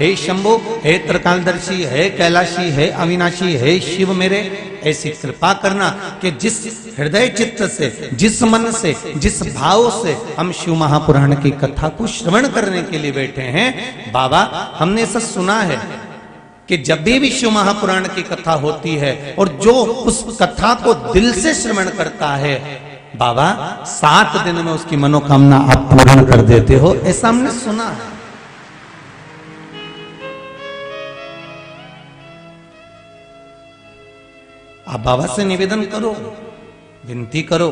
हे शंभु, हे त्रिकालदर्शी, हे कैलाशी, हे अविनाशी, हे शिव मेरे, ऐसी कृपा करना कि जिस हृदय चित्त से, जिस मन से, जिस भाव से हम शिव महापुराण की कथा को श्रवण करने के लिए बैठे हैं, बाबा हमने ऐसा सुना है कि जब भी शिव महापुराण की कथा होती है और जो उस कथा को दिल से श्रवण करता है, बाबा 7 दिन में उसकी मनोकामना आप पूर्ण कर देते हो, ऐसा हमने सुना है। आप बाबा से निवेदन करो, विनती करो।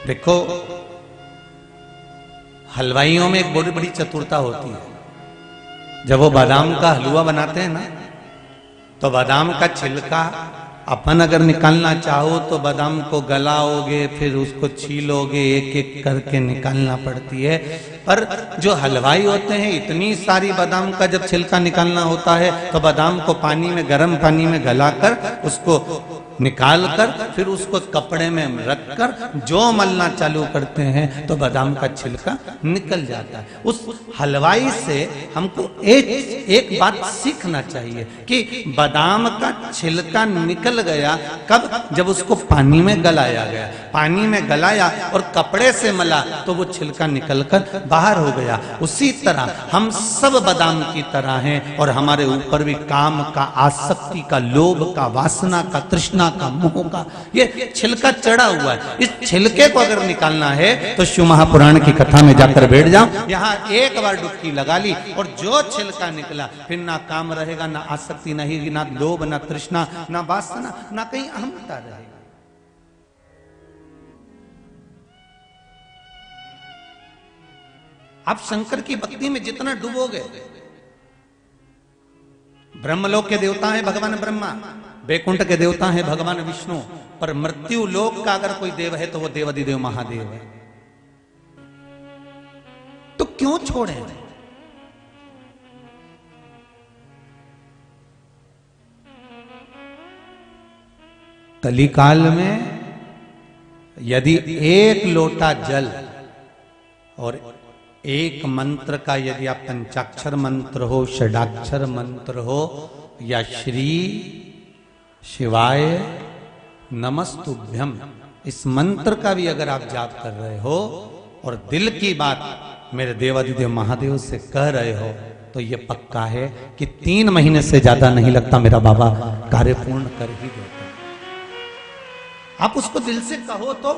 देखो, हलवाइयों में एक बहुत बड़ी चतुरता होती है। जब वो बादाम का हलवा बनाते हैं ना, तो बादाम का छिलका अपन अगर निकालना चाहो तो बादाम को गलाओगे, फिर उसको छीलोगे, एक एक करके निकालना पड़ती है। पर जो हलवाई होते हैं, इतनी सारी बादाम का जब छिलका निकालना होता है तो बादाम को पानी में, गर्म पानी में गलाकर उसको निकाल कर फिर उसको कपड़े में रखकर जो मलना चालू करते हैं तो बादाम का छिलका निकल जाता है। उस हलवाई से हमको एक बात सीखना चाहिए कि बादाम का छिलका निकल गया कब? जब उसको पानी में गलाया गया, पानी में गलाया और कपड़े से मला तो वो छिलका निकलकर बाहर हो गया। उसी तरह हम सब बादाम की तरह हैं और हमारे ऊपर भी काम का, आसक्ति का, लोभ का, वासना का, तृष्णा का, मोह का ये छिलका चढ़ा हुआ है। इस छिलके को अगर निकालना है तो शिव महापुराण की कथा में जाकर बैठ जाओ, यहाँ एक बार डुबकी लगा ली और जो छिलका निकला, फिर ना काम रहेगा, ना आसक्ति रहेगी, ना लोभ, ना तृष्णा, ना वासना, ना कहीं अहंता रहेगी। आप शंकर की भक्ति में जितना डूबोगे, ब्रह्मलोक के देवता है भगवान ब्रह्मा, वैकुंठ के देवता है भगवान विष्णु, पर मृत्यु लोक का अगर कोई देव है तो वो देवाधिदेव महादेव है। तो क्यों छोड़े? कलिकाल में यदि एक लोटा जल और एक मंत्र का, यदि आप पंचाक्षर मंत्र हो, षडाक्षर मंत्र हो, या श्री शिवाय नमस्तुभ्यम, इस मंत्र का भी अगर आप जाप कर रहे हो और दिल की बात मेरे देवाधिदेव महादेव से कह रहे हो, तो ये पक्का है कि 3 महीने से ज्यादा नहीं लगता, मेरा बाबा कार्य पूर्ण कर ही देते। आप उसको दिल से कहो तो।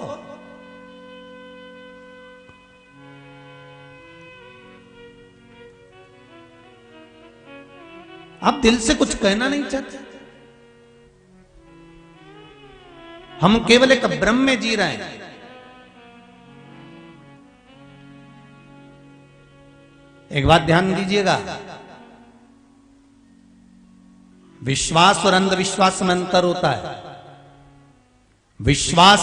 आप दिल से कुछ कहना नहीं चाहते, हम केवल एक भ्रम में जी रहे हैं। एक बात ध्यान दीजिएगा, विश्वास और अंधविश्वास में अंतर होता है। विश्वास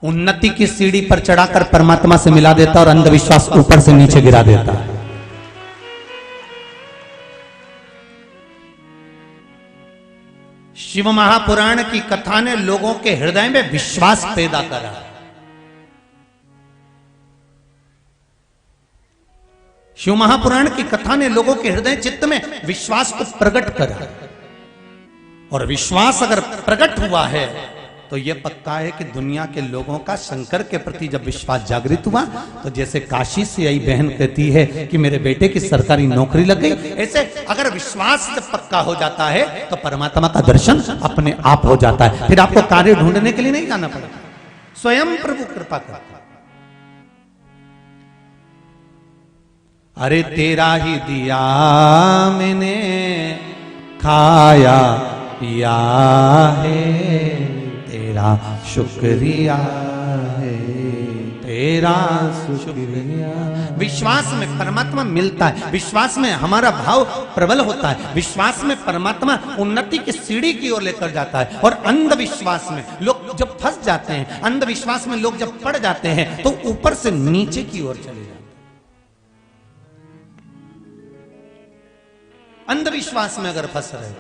उन्नति की सीढ़ी पर चढ़ाकर परमात्मा से मिला देता और अंधविश्वास ऊपर से नीचे गिरा देता है। शिव महापुराण की कथा ने लोगों के हृदय में विश्वास पैदा करा। शिव महापुराण की कथा ने लोगों के हृदय चित्त में विश्वास को प्रकट करा, और विश्वास अगर प्रकट हुआ है तो यह पक्का है कि दुनिया के लोगों का शंकर के प्रति जब विश्वास जागृत हुआ, तो जैसे काशी से आई बहन कहती है कि मेरे बेटे की सरकारी नौकरी लग गई, ऐसे अगर विश्वास जब पक्का हो जाता है तो परमात्मा का दर्शन अपने आप हो जाता है। फिर आपको कार्य ढूंढने के लिए नहीं जाना पड़ेगा, स्वयं प्रभु कृपा करता है। अरे तेरा ही दिया मैंने खाया पिया है, तेरा शुक्रिया है, तेरा शुक्रिया। विश्वास में परमात्मा मिलता है, विश्वास में हमारा भाव प्रबल होता है, विश्वास में परमात्मा उन्नति की सीढ़ी की ओर लेकर जाता है। और अंधविश्वास में लोग जब फंस जाते हैं, अंधविश्वास में लोग जब पड़ जाते हैं, तो ऊपर से नीचे की ओर चले जाते हैं। अंधविश्वास में अगर फंस रहे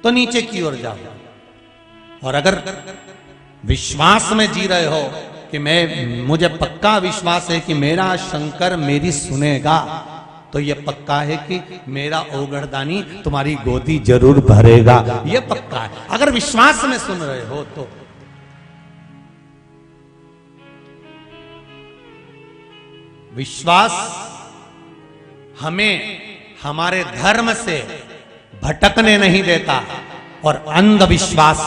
तो नीचे की ओर जाओ, और अगर विश्वास में जी रहे हो कि मुझे पक्का विश्वास है कि मेरा शंकर मेरी सुनेगा, तो ये पक्का है कि मेरा ओगड़दानी तुम्हारी गोदी जरूर भरेगा, ये पक्का है। अगर विश्वास में सुन रहे हो तो विश्वास हमें हमारे धर्म से भटकने नहीं देता और अंधविश्वास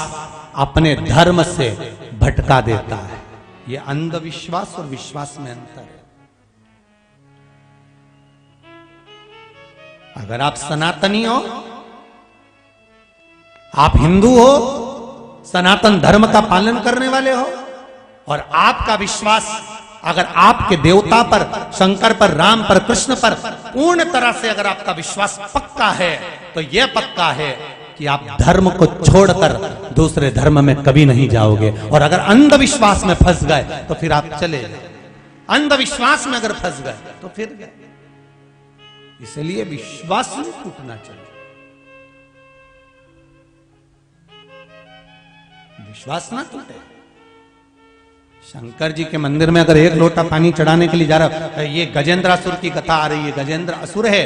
अपने धर्म से भटका देता है। यह अंधविश्वास और विश्वास में अंतर है। अगर आप सनातनी हो, आप हिंदू हो, सनातन धर्म का पालन करने वाले हो, और आपका विश्वास अगर आपके देवता पर, शंकर पर, राम पर, कृष्ण पर पूर्ण तरह से अगर आपका विश्वास पक्का है, तो यह पक्का है कि आप धर्म को छोड़कर दूसरे धर्म में कभी नहीं जाओगे। और अगर अंधविश्वास में फंस गए तो फिर आप चले जाए। अंधविश्वास में अगर फंस गए तो फिर गए। इसलिए विश्वास नहीं टूटना चाहिए। विश्वास ना टूटे। शंकर जी के मंदिर में अगर एक लोटा पानी चढ़ाने के लिए जा रहा है, ये गजेंद्रासुर की कथा आ रही है। गजेंद्र असुर है,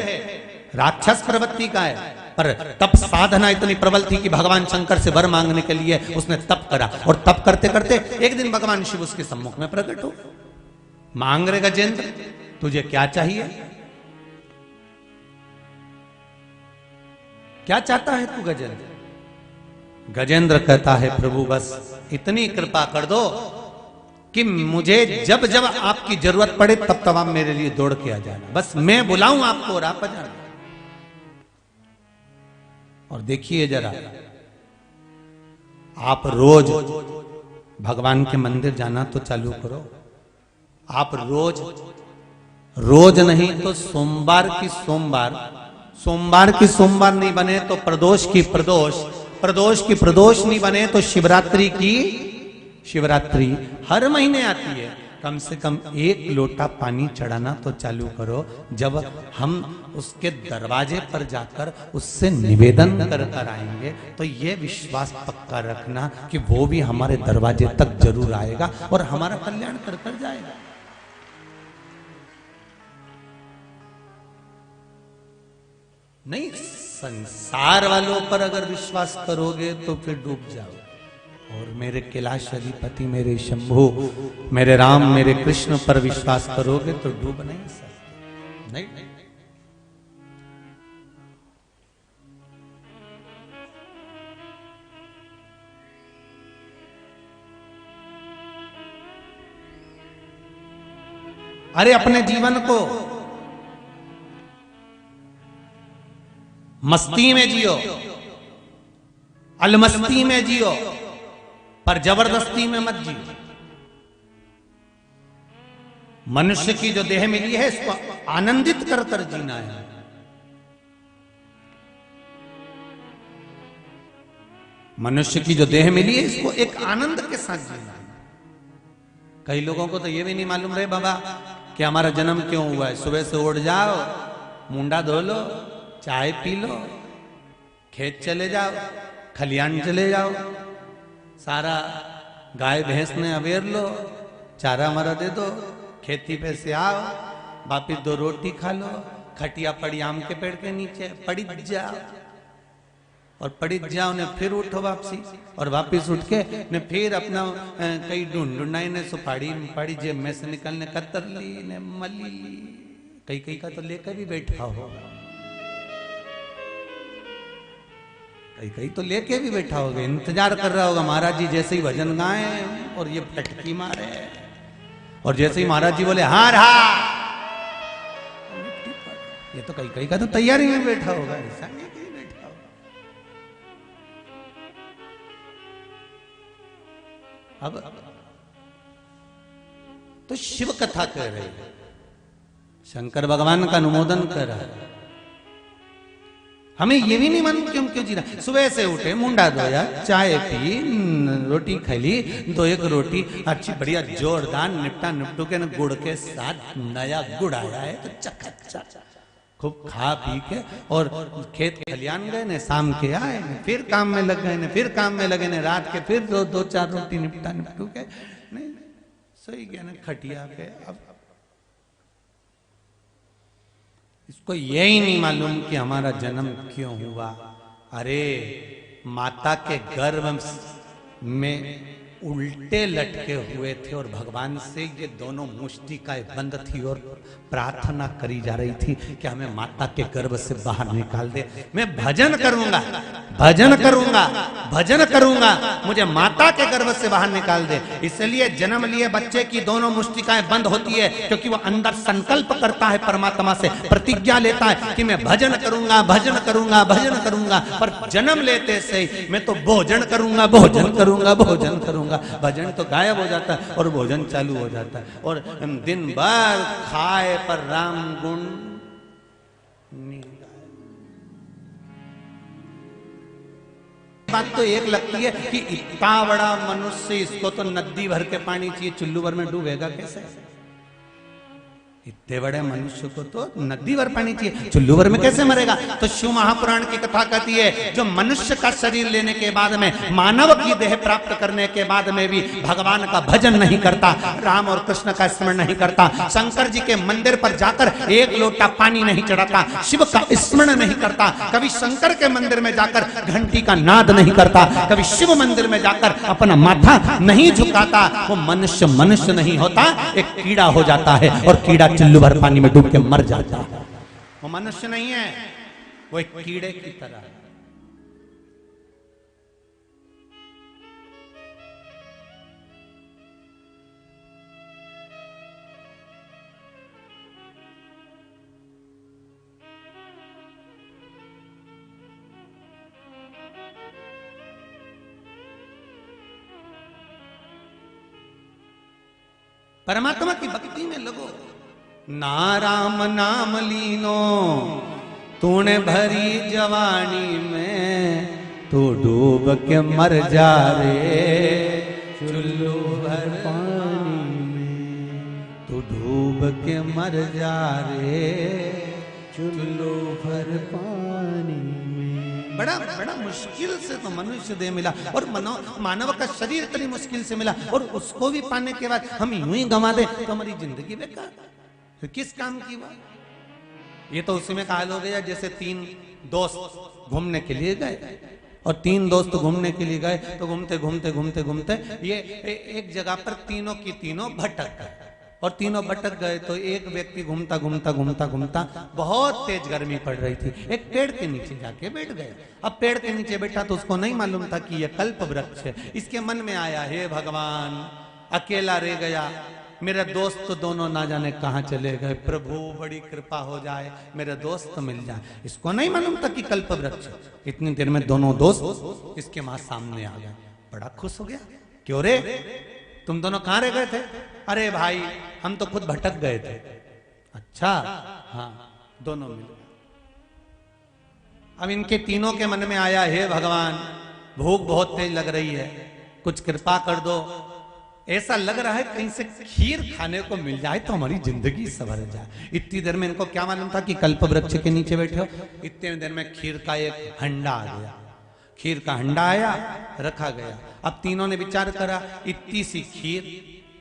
राक्षस प्रवृत्ति का है, पर तप साधना इतनी प्रबल थी कि भगवान शंकर से वर मांगने के लिए उसने तप करा, और तप करते करते एक दिन भगवान शिव उसके सम्मुख में प्रकट हो। मांग रहे गजेंद्र, तुझे क्या चाहिए, क्या चाहता है तू गजेंद्र? गजेंद्र कहता है, प्रभु बस इतनी कृपा कर दो कि मुझे जब जब आपकी जरूरत पड़े तब तब आप मेरे लिए दौड़ के आ जाना, बस मैं बुलाऊं आपको और आप आ जाना। और देखिए जरा, आप रोज भगवान के मंदिर जाना तो चालू करो। आप रोज नहीं तो सोमवार की सोमवार नहीं बने तो प्रदोष की प्रदोष नहीं बने तो शिवरात्रि हर महीने आती है। कम से कम एक लोटा पानी चढ़ाना तो चालू करो। जब हम उसके दरवाजे पर जाकर उससे निवेदन कर कर आएंगे तो ये विश्वास पक्का रखना कि वो भी हमारे दरवाजे तक जरूर आएगा और हमारा कल्याण कर कर जाएगा। नहीं, संसार वालों पर अगर विश्वास करोगे तो फिर डूब जाओ। और मेरे कैलाश अधिपति, मेरे शंभु, मेरे राम, मेरे कृष्ण पर विश्वास करोगे तो डूब नहीं सकते। नहीं, अरे अपने जीवन को मस्ती में जियो, अलमस्ती में जियो, पर जबरदस्ती में मत जियो। मनुष्य की जो देह मिली है इसको आनंदित कर कर जीना है। मनुष्य की जो देह मिली है इसको एक आनंद के साथ जीना है। कई लोगों को तो ये भी नहीं मालूम रहे बाबा कि हमारा जन्म क्यों हुआ है। सुबह से उठ जाओ, मुंडा धो लो, चाय पी लो, खेत चले जाओ, खलियान चले जाओ, सारा गाय भैंस ने अवेर लो, चारा मरा दे दो, खेती पे से आओ, वापिस 2 रोटी खा लो, खटिया पड़ी आम के पेड़ के नीचे पड़ी जाओ, और पड़ी जाओ ने फिर उठो वापसी, और वापिस उठ के ने फिर अपना कई ढूंढाई ने सुपाड़ी पड़ी जेब में से निकलने कतर ली ने मली ली। कई का तो लेकर भी बैठा होगा, कई तो लेके भी बैठा होगा, इंतजार कर रहा होगा महाराज जी जैसे ही भजन गाए और ये फटकी मारे, और जैसे ही महाराज जी बोले हार हा, ये तो कई का तो तैयारी में बैठा होगा, ऐसा नहीं कि बैठा होगा। अब तो शिव कथा कह रहे हैं, शंकर भगवान का अनुमोदन कर रहा है। हमें ये भी नहीं मालूम क्यों जी रहा। सुबह से उठे, मुंडा धोया, चाय पी, रोटी खा ली, 2-1 रोटी अच्छी बढ़िया जोरदार निपटू के गुड़ के साथ नया गुड़ आया है तो चकाचक खूब खा पी के और खेत खलियान गए ने, शाम के आए ने, फिर काम में लग गए ने, फिर काम में लगे ने, रात के फिर 2-4 रोटी निपटू के नहीं, सही गया ना खटिया पे। अब इसको यही नहीं मालूम कि हमारा जन्म क्यों हुआ। अरे माता के गर्भ में उल्टे लटके हुए थे और भगवान से ये दोनों मुष्टिकाएं बंद थी और प्रार्थना करी जा रही थी कि हमें माता के गर्भ से बाहर निकाल दे। मैं भजन करूंगा, भजन करूंगा, भजन करूंगा, मुझे माता के गर्भ से बाहर निकाल दे। इसलिए जन्म लिए बच्चे की दोनों मुष्टिकाएं बंद होती है, क्योंकि वो अंदर संकल्प करता है, परमात्मा से प्रतिज्ञा लेता है कि मैं भजन करूंगा, भजन करूंगा, भजन करूंगा। पर जन्म लेते से मैं तो भोजन करूंगा, भोजन करूंगा, भोजन करूंगा। भजन तो गायब हो जाता है और भोजन चालू हो जाता है, और दिन भर खाए पर राम गुण नहीं। बात तो एक लगती है कि इतना बड़ा मनुष्य, इसको तो नदी भर के पानी चाहिए, चुल्लू भर में डूबेगा कैसे? इतने बड़े मनुष्य को तो नदी भर पानी चाहिए, चुल्लू भर में कैसे मरेगा? तो शिव महापुराण की कथा कहती है, जो मनुष्य का शरीर लेने के बाद में, मानव की देह प्राप्त करने के बाद में भी भगवान का भजन नहीं करता, राम और कृष्ण का स्मरण नहीं करता, शंकर जी के मंदिर पर जाकर एक लोटा पानी नहीं चढ़ाता, शिव का स्मरण नहीं करता, कभी शंकर के मंदिर में जाकर घंटी का नाद नहीं करता, कभी शिव मंदिर में जाकर अपना माथा नहीं झुकाता, वो मनुष्य मनुष्य नहीं होता, एक कीड़ा हो जाता है, और कीड़ा चुल्लू भर पानी में डूब के मर जाता है। वो मनुष्य नहीं है, वो एक कीड़े की तरह है। परमात्मा की भक्ति में लगो। ना राम नाम लीनो तूने भरी जवानी में, तू डूब के मर जा रे चुल्लू भर पानी में, तू डूब के मर जा रे चुल्लू भर पानी में। बड़ा बड़ा मुश्किल से तो मनुष्य देह मिला, और मानव का शरीर इतनी मुश्किल से मिला, और उसको भी पाने के बाद हम यूं ही गंवा दे तो हमारी जिंदगी बेकार, तो किस काम की बात? ये तो उसी में हाल हो गया जैसे तीन दोस्त घूमने के लिए गए, और तीन दोस्त घूमने के लिए गए तो घूमते घूमते घूमते घूमते ये एक जगह पर तीनों की तीनों भटक गए, और तीनों भटक गए तो एक व्यक्ति घूमता घूमता घूमता घूमता, बहुत तेज गर्मी पड़ रही थी, एक पेड़ के नीचे जाके बैठ गए। अब पेड़ के नीचे बैठा तो उसको नहीं मालूम था कि यह कल्प वृक्ष है। इसके मन में आया, हे भगवान अकेला रह गया, मेरे दोस्त तो दोनों ना जाने कहां चले गए, प्रभु बड़ी कृपा हो जाए मेरे दोस्त मिल जाए। इसको नहीं मालूम था कि कल्प वृक्ष। इतनी देर में दोनों दोस्त इसके मां सामने आ गए, बड़ा खुश हो गया। क्यों रे, तुम दोनों कहां रह गए थे? अरे भाई हम तो खुद भटक गए थे। अच्छा, हाँ, दोनों मिल गए। अब इनके तीनों के मन में आया, हे भगवान भूख बहुत तेज लग रही है, कुछ कृपा कर दो, ऐसा लग रहा है कहीं से खीर खाने को मिल जाए तो हमारी जिंदगी संवर जाए। इतनी देर में इनको क्या मालूम था कि कल्प वृक्ष के नीचे बैठे हो। इतने देर में खीर का एक हंडा आ गया, खीर का हंडा आया, रखा गया। अब तीनों ने विचार करा, इतनी सी खीर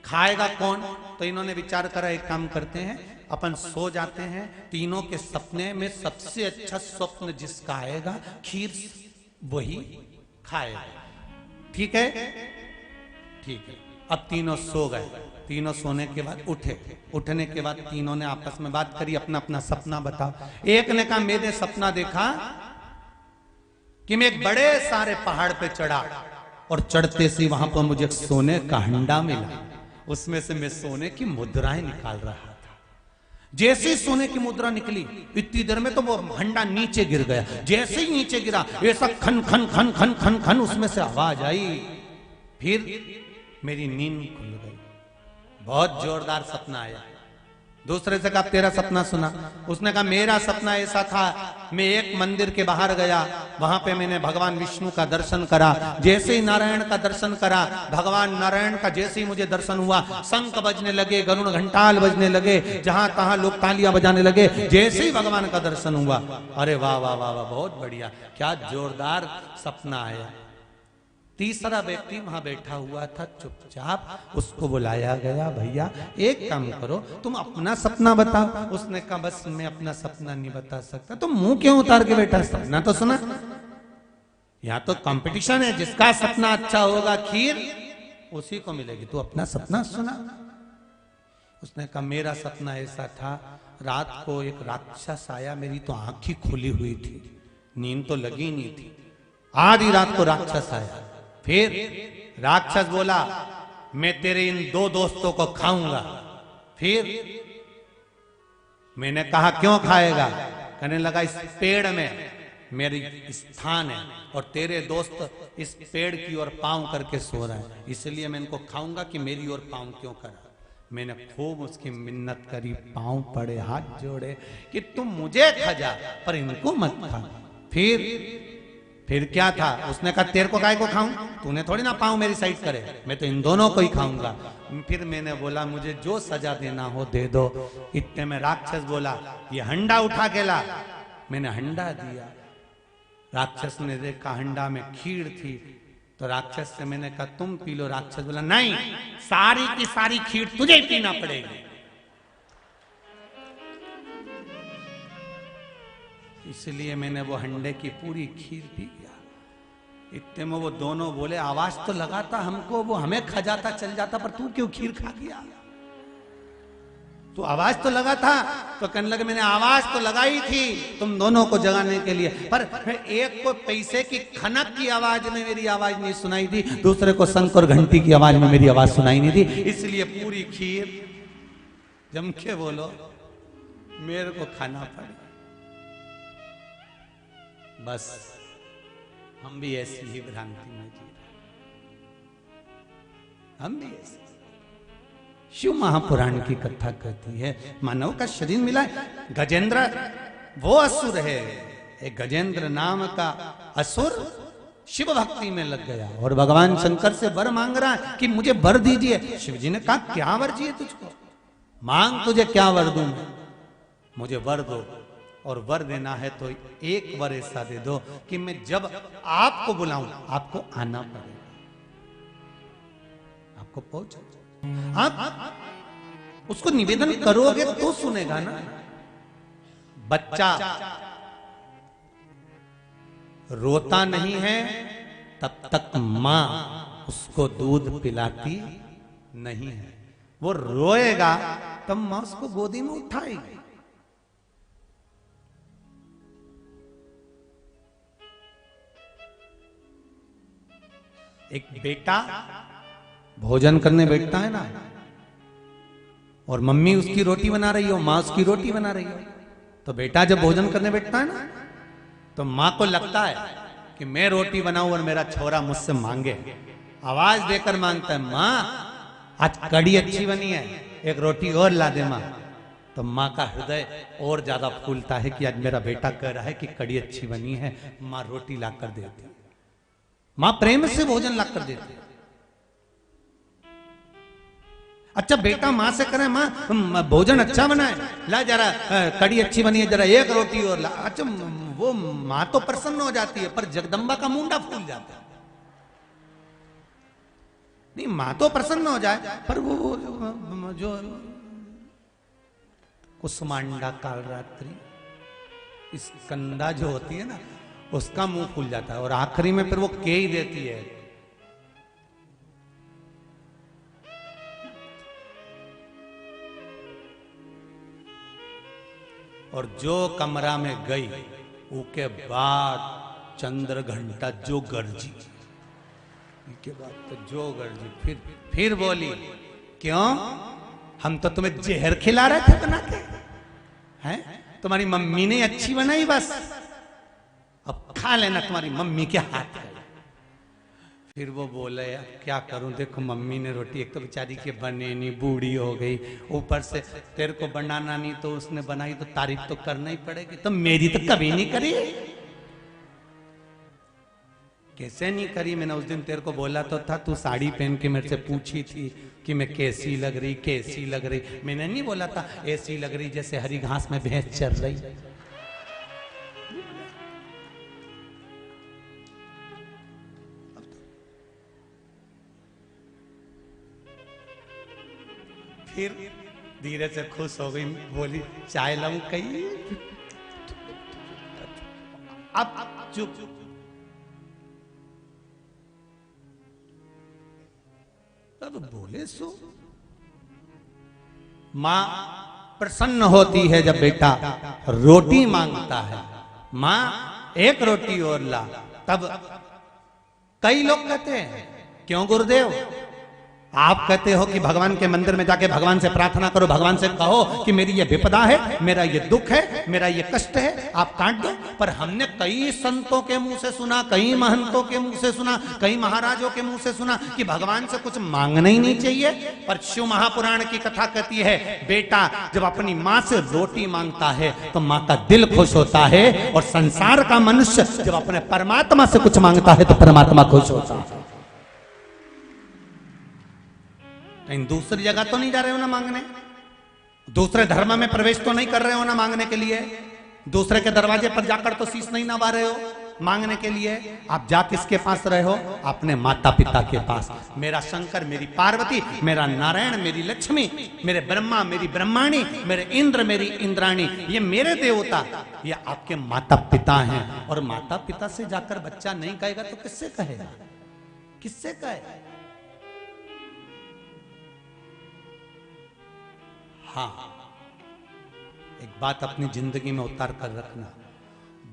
खाएगा कौन? तो इन्होंने विचार करा, एक काम करते हैं, अपन सो जाते हैं, तीनों के सपने में सबसे अच्छा स्वप्न जिसका आएगा खीर वही खाएगा। ठीक है, ठीक है। अब तीनों सो गए। तीनों सोने के बाद उठे, उठने के बाद तीनों ने आपस में बात करी, अपना अपना सपना बताओ। एक ने कहा, मैंने सपना देखा कि मैं एक बड़े सारे पहाड़ पे चढ़ा, और चढ़ते से वहां पर मुझे एक सोने का हंडा मिला, उसमें से मैं सोने की मुद्राएं निकाल रहा था। जैसे ही सोने की मुद्रा निकली, इतनी देर में तो वो हंडा नीचे गिर गया। जैसे ही नीचे गिरा, ऐसा खन खन खन खन खन खन उसमें से आवाज आई। फिर मेरी नींद खुल गई। बहुत जोरदार सपना आया। दूसरे से कहा, तेरा सपना सुना। उसने कहा, मेरा सपना ऐसा था, मैं एक मंदिर के बाहर गया, वहां पे मैंने भगवान विष्णु का दर्शन करा। जैसे ही नारायण का दर्शन करा, भगवान नारायण का जैसे ही मुझे दर्शन हुआ, शंख बजने लगे, गरुड़ घंटाल बजने लगे, जहां तहां लोग तालियां बजाने लगे। जैसे ही भगवान का दर्शन हुआ, अरे वाह वाह वाह वाह, बहुत बढ़िया, क्या जोरदार सपना आया। तीसरा व्यक्ति वहां बैठा हुआ था चुपचाप, उसको बुलाया गया, भैया एक काम करो, तुम अपना सपना बताओ। उसने कहा बस मैं अपना सपना नहीं बता सकता। तुम मुंह क्यों उतार के बैठा, सपना तो सुना। यहाँ तो कंपटीशन है, जिसका सपना अच्छा होगा खीर उसी को मिलेगी, तू अपना सपना सुना। उसने कहा मेरा सपना ऐसा था, रात को एक राक्षस आया, मेरी तो आंख ही खुली हुई थी, नींद तो लगी नहीं थी। आधी रात को राक्षस आया, फिर राक्षस बोला मैं तेरे इन दो दोस्तों को खाऊंगा। फिर मैंने कहा क्यों खाएगा, कहने लगा इस पेड़ में मेरी स्थान है और तेरे दोस्त इस पेड़ की ओर पांव करके सो रहे हैं, इसलिए मैं इनको खाऊंगा कि मेरी ओर पांव क्यों करा। मैंने खूब उसकी मिन्नत करी, पांव पड़े, हाथ जोड़े कि तुम मुझे खा जा पर इनको मत खा। फिर क्या था, उसने कहा तेरे को काय को खाऊं, तूने थोड़ी ना पांव मेरी साइड करे, मैं तो इन दोनों को ही खाऊंगा। फिर मैंने बोला मुझे जो सजा देना हो दे दो। इतने में राक्षस बोला ये हंडा उठा के ला। मैंने हंडा दिया, राक्षस ने देखा हंडा में खीर थी, तो राक्षस से मैंने कहा तुम पी लो। राक्षस बोला नहीं, सारी की सारी खीर तुझे ही पीना पड़ेगी। इसलिए मैंने वो हंडे की पूरी खीर पी गया। इतने में वो दोनों बोले आवाज तो लगाता हमको, वो हमें खा जाता चल जाता, पर तू क्यों खीर खा गया। तू आवाज तो लगा था, तो कहने लगे मैंने आवाज तो लगाई थी तुम दोनों को जगाने के लिए, पर एक को पैसे की खनक की आवाज में मेरी आवाज नहीं सुनाई दी, दूसरे को शंख और घंटी की आवाज में मेरी आवाज सुनाई नहीं दी, इसलिए पूरी खीर जम के बोलो मेरे को खाना पड़े। बस हम भी ऐसी ही भ्रांति में जी रहे, हम भी ऐसे। शिव महापुराण की कथा कहती है मानव का शरीर मिला है, गजेंद्र वो असुर है, एक गजेंद्र नाम का असुर शिव भक्ति में लग गया और भगवान शंकर से वर मांग रहा है कि मुझे वर दीजिए। शिव जी ने कहा क्या वर चाहिए तुझको, मांग तुझे क्या वर दूं, मुझे वर दो। और वर देना है तो एक वर ऐसा दे दो कि मैं जब आपको बुलाऊं आपको आना पड़ेगा, आपको पहुंचो। आप उसको निवेदन करोगे तो सुनेगा ना। बच्चा रोता नहीं है तब तक मां उसको दूध पिलाती नहीं है, वो रोएगा तब मां उसको गोदी में उठाएगी। एक बेटा भोजन करने बैठता है ना, और मम्मी उसकी रोटी बना रही हो, माँ उसकी रोटी बना रही हो, तो बेटा जब भोजन करने बैठता है ना, तो माँ को लगता है कि मैं रोटी बनाऊं और मेरा छोरा मुझसे मांगे, आवाज देकर मांगता है माँ आज कड़ी अच्छी बनी है, एक रोटी और ला दे माँ। तो माँ का हृदय और ज्यादा फूलता है कि आज मेरा बेटा कह रहा है कि कड़ी अच्छी बनी है, माँ रोटी ला कर देती, मां प्रेम से भोजन ला कर देती। अच्छा बेटा मां से करे मां भोजन अच्छा बना है, ला जरा कड़ी अच्छी बनी है, जरा एक रोटी और ला। अच्छा वो मां तो प्रसन्न हो जाती है, पर जगदम्बा का मुंडा फूल जाता है। नहीं मां तो प्रसन्न हो जाए, पर वो जो कुसुमांडा कालरात्रि स्कंदा जो होती है ना, उसका मुंह फूल जाता है और आखिरी में फिर वो के ही देती है। और जो कमरा में गई उसके बाद चंद्र घंटा जो गर्जी, के बाद तो जो गर्जी, फिर बोली क्यों, हम तो तुम्हें जहर खिला रहे थे बना के, हैं तुम्हारी मम्मी ने अच्छी बनाई, बस अब खा लेना तुम्हारी मम्मी के हाथ है। फिर वो बोले क्या करूं, देखो मम्मी ने रोटी एक तो बेचारी के बने नहीं, बूढ़ी हो गई, ऊपर से तेरे को बनाना नहीं तो उसने बनाई, तो तारीफ तो करना ही पड़ेगी, तो मेरी तो कभी नहीं करी। कैसे नहीं करी, मैंने उस दिन तेरे को बोला तो था, तू साड़ी पहन के मेरे से पूछी थी कि मैं कैसी लग रही, कैसी लग रही, मैंने नहीं बोला था ऐसी लग रही जैसे हरी घास में भैंस चल रही। फिर धीरे से खुश हो गई, बोली चाय लाऊं कहीं? अब चुप। तब बोले सो मां प्रसन्न होती है जब बेटा रोटी मांगता है, मां एक रोटी और ला। तब कई लोग कहते हैं क्यों गुरुदेव आप कहते हो कि भगवान के मंदिर में जाके भगवान से प्रार्थना करो, भगवान से कहो कि मेरी ये विपदा है, मेरा ये दुख है, मेरा ये कष्ट है, आप काट दो। पर हमने कई संतों के मुंह से सुना, कई महंतों के मुंह से सुना, कई महाराजों के मुंह से सुना कि भगवान से कुछ मांगना ही नहीं चाहिए। पर शिव महापुराण की कथा कहती है बेटा जब अपनी माँ से रोटी मांगता है तो माँ का दिल खुश होता है, और संसार का मनुष्य जब अपने परमात्मा से कुछ मांगता है तो परमात्मा खुश होता है। कहीं दूसरी जगह तो नहीं जा रहे हो ना मांगने, दूसरे धर्म में प्रवेश तो नहीं कर रहे हो ना मांगने के लिए, दूसरे के दरवाजे पर जाकर तो शीश नहीं नवा रहे हो मांगने के लिए। आप जा किसके पास रहे हो? अपने माता पिता के पास। मेरा शंकर, मेरी पार्वती, मेरा नारायण, मेरी लक्ष्मी, मेरे ब्रह्मा, मेरी ब्रह्माणी, मेरे इंद्र, मेरी इंद्राणी, ये मेरे देवता, ये आपके माता पिता हैं। और माता पिता से जाकर बच्चा नहीं कहेगा तो किससे कहेगा? किससे कहेगा? हाँ, एक बात अपनी जिंदगी में उतार कर रखना,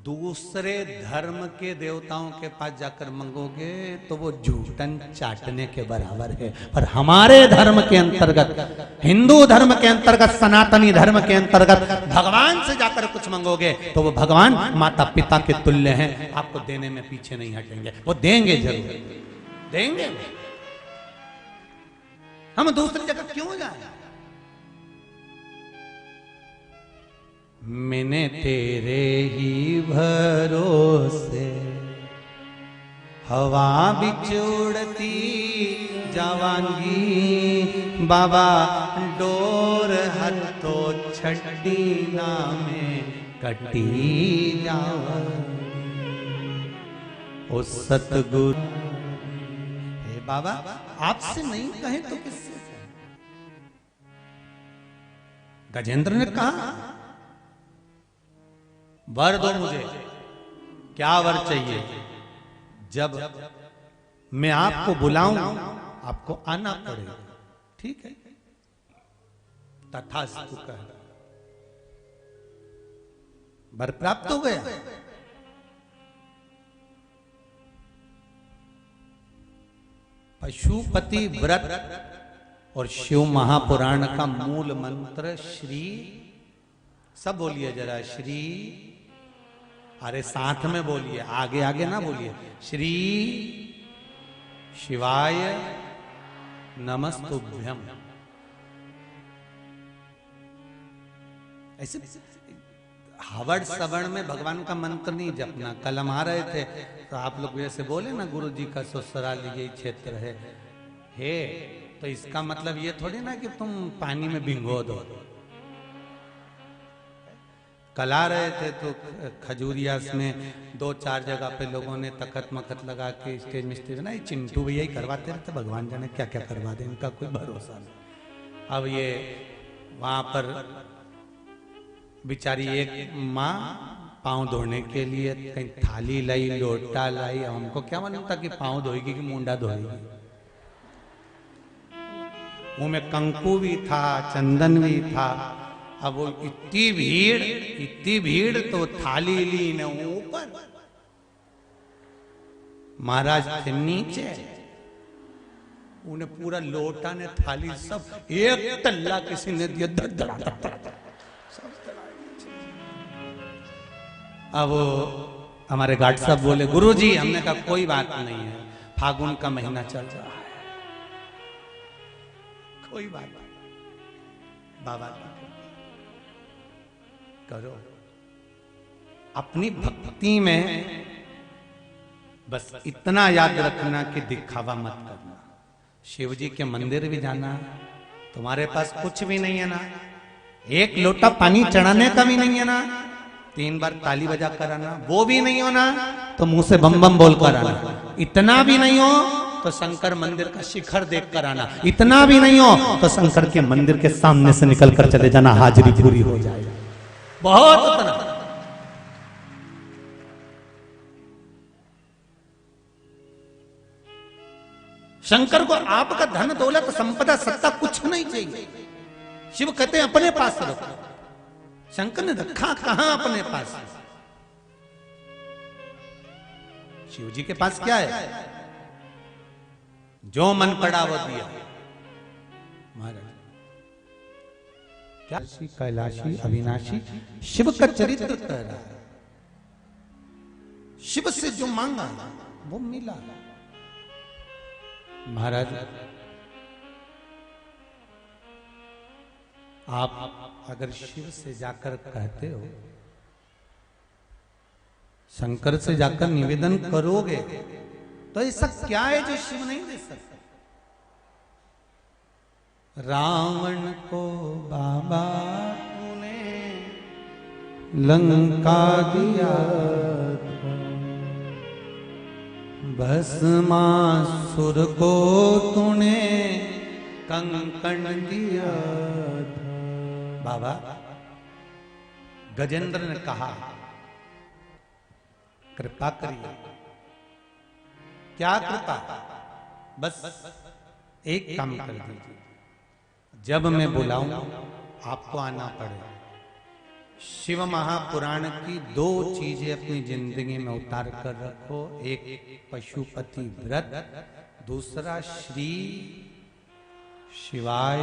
दूसरे धर्म के देवताओं के पास जाकर मांगोगे तो वो जूठन चाटने के बराबर है। पर हमारे धर्म के अंतर्गत, हिंदू धर्म के अंतर्गत, सनातनी धर्म के अंतर्गत भगवान से जाकर कुछ मांगोगे तो वो भगवान माता पिता के तुल्य हैं, आपको देने में पीछे नहीं हटेंगे, वो देंगे, जरूर देंगे। हम दूसरी जगह क्यों जाए? मैंने तेरे ही भरोसे हवा बिच उड़ती जावांगी, बाबा डोर हथो छड़ी ना में कटी जावांगी। ओ सतगुरु हे बाबा, आपसे नहीं कहे तो किससे? गजेंद्र ने कहा वर दो मुझे, क्या वर चाहिए? जब मैं आपको बुलाऊं आपको आना पड़ेगा, ठीक है? तथास्तु कह, वर प्राप्त हो गया। पशुपति व्रत और शिव महापुराण का मूल मंत्र श्री, सब बोलिए जरा, श्री, अरे साथ में बोलिए, आगे आगे ना बोलिए, श्री शिवाय नमस्तुभ्यम। ऐसे हवड़ सवर्ण में भगवान का मंत्र नहीं जपना। कल हम आ रहे थे तो आप लोग जैसे बोले ना गुरु जी का ससुराल यही क्षेत्र है, तो इसका मतलब ये थोड़ी ना कि तुम पानी में भिंगो दो। कल आ रहे थे तो खजूरिया में 2-4 जगह पे लोगों ने तखत मखत लगा के स्टेज में स्टेज ना, चिंटू भैया ही करवाते रहते, भगवान जाने क्या क्या करवा दे, इनका कोई भरोसा नहीं। अब ये वहां पर बेचारी एक माँ पाँव धोने के लिए कहीं थाली लाई, लोटा लाई, हमको क्या मालूम था कि पाँव धोएगी कि मुंडा धोएगी। मुंह में कंकु भी था, चंदन भी था। अब वो इतनी भीड़ तो थाली ली ने ऊपर, महाराज थे नीचे, उन्हें पूरा लोटा ने थाली सब एक तल्ला किसी ने दिया, अब हमारे घाट साहब बोले गुरुजी, हमने कहा कोई बात नहीं है, फागुन का महीना चल रहा है, कोई बात नहीं, बाबा करो। अपनी भक्ति में बस इतना याद रखना कि दिखावा मत करना। शिव जी के मंदिर भी जाना, तुम्हारे पास कुछ भी नहीं है ना, एक लोटा पानी चढ़ाने का भी नहीं है ना, 3 बार ताली बजा कर आना, वो भी नहीं हो ना तो मुंह से बम बम बोल कर आना, इतना भी नहीं हो तो शंकर मंदिर का शिखर देख कर आना, इतना भी नहीं हो तो शंकर के मंदिर के सामने से निकल कर चले जाना, हाजिरी पूरी हो जाएगी। बहुत उतना। शंकर को आपका धन दौलत संपदा सत्ता कुछ नहीं चाहिए। शिव कहते हैं अपने पास रखो। शंकर ने रखा कहां अपने पास? शिव जी के पास क्या है? जो मन पड़ा वो दिया। महाराज क्या कैलाशी अविनाशी शिव का चरित्र कह रहा है। शिव से जो मांगा वो मिला। महाराज आप अगर शिव से जाकर कहते हो, शंकर से जाकर निवेदन करोगे, तो ऐसा क्या है जो शिव नहीं दे सकता? रावण को बाबा तूने लंका दिया, भस्मासुर को तूने कंकण दिया। बाबा गजेंद्र ने कहा कृपा करिए। क्या कृपा? बस एक काम कर दीजिए, जब मैं बुलाऊं आपको आना पड़ेगा। शिव महापुराण की 2 चीजें अपनी जिंदगी में उतार कर रखो, एक पशुपति व्रत, दूसरा श्री शिवाय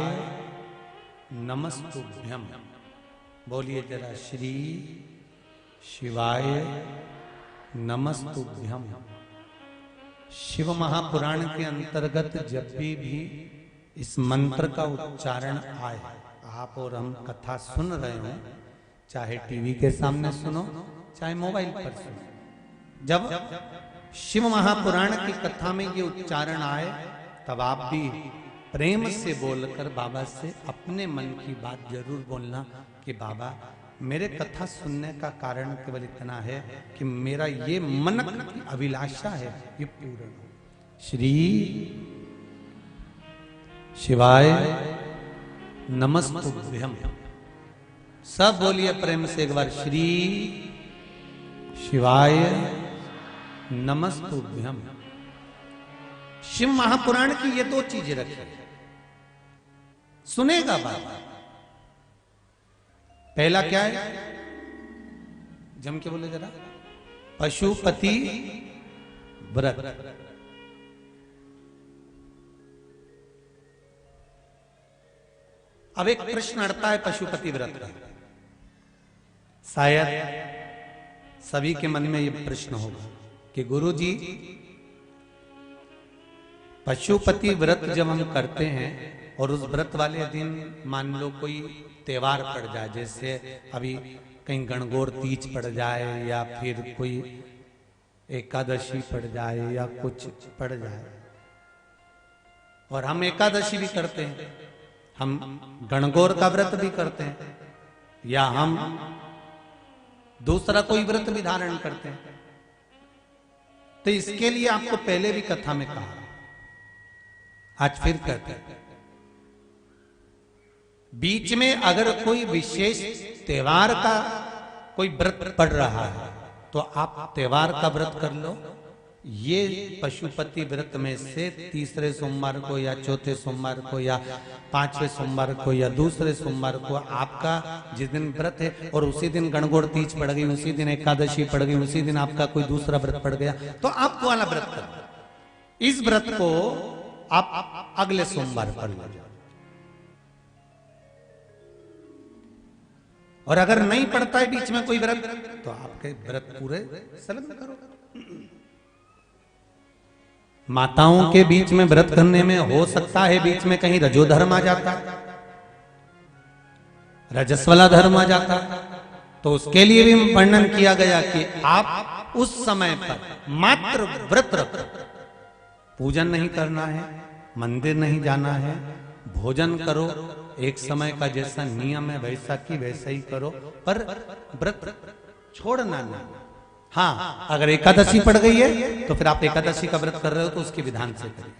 नमस्तुभ्यम। बोलिए जरा, श्री शिवाय नमस्तुभ्यम। शिव महापुराण के अंतर्गत जब भी इस मंत्र का उच्चारण आए, आप और हम कथा सुन रहे हो, चाहे टीवी के सामने सुनो चाहे मोबाइल पर सुनो, जब शिव महापुराण की कथा में ये उच्चारण आए, तब आप भी प्रेम से बोलकर बाबा से अपने मन की बात जरूर बोलना कि बाबा मेरे कथा सुनने का कारण केवल इतना है कि मेरा ये मन की अभिलाषा है, ये पूर्ण हो। श्री शिवाय नमस्तुभ्यम। सब बोलिए प्रेम से एक बार, श्री शिवाय नमस्तुभ्यम। शिव महापुराण की ये 2 चीजें रखी, सुनेगा बाबा। पहला क्या है? जम के बोले जरा, पशुपति व्रत। अब एक प्रश्न अड़ता है पशुपति व्रत का, शायद सभी के मन में यह प्रश्न होगा कि गुरुजी पशुपति व्रत जब हम करते हैं और उस व्रत वाले दिन मान लो कोई त्योहार पड़ जाए, जैसे अभी कहीं गणगौर तीज पड़ जाए या फिर कोई एकादशी पड़ जाए या कुछ पड़ जाए, और हम एकादशी भी करते हैं, हम गणगौर का व्रत भी करते हैं, या हम दूसरा कोई व्रत भी धारण करते हैं, तो इसके लिए आपको पहले भी कथा में कहा, आज फिर कहते हैं, बीच में अगर कोई विशेष त्योहार का कोई व्रत पड़ रहा है तो आप त्योहार का व्रत कर लो। ये पशुपति व्रत में से तीसरे सोमवार को या चौथे सोमवार को या 5वें सोमवार को या दूसरे सोमवार को आपका जिस दिन व्रत है और उसी दिन गणगौर तीज पड़ गई, उसी दिन एकादशी पड़ गई, उसी दिन आपका कोई दूसरा व्रत पड़ गया, तो आप वाला व्रत कर। इस व्रत को आप अगले सोमवार कर लो। और अगर नहीं पड़ता है बीच में कोई व्रत तो आपके व्रत पूरे संलग्न करो। माताओं के बीच में व्रत करने में हो सकता है बीच में कहीं रजोधर्म आ जाता, रजस्वला धर्म आ जाता, तो उसके लिए भी वर्णन किया गया कि आप उस समय पर मात्र व्रत रखो, पूजन नहीं करना है, मंदिर नहीं जाना है, भोजन करो, एक समय का जैसा नियम है वैसा की वैसा ही करो, पर व्रत छोड़ना नहीं। हाँ, अगर एकादशी पड़ गई है तो फिर आप एकादशी का व्रत कर रहे हो तो उसके विधान से करिए।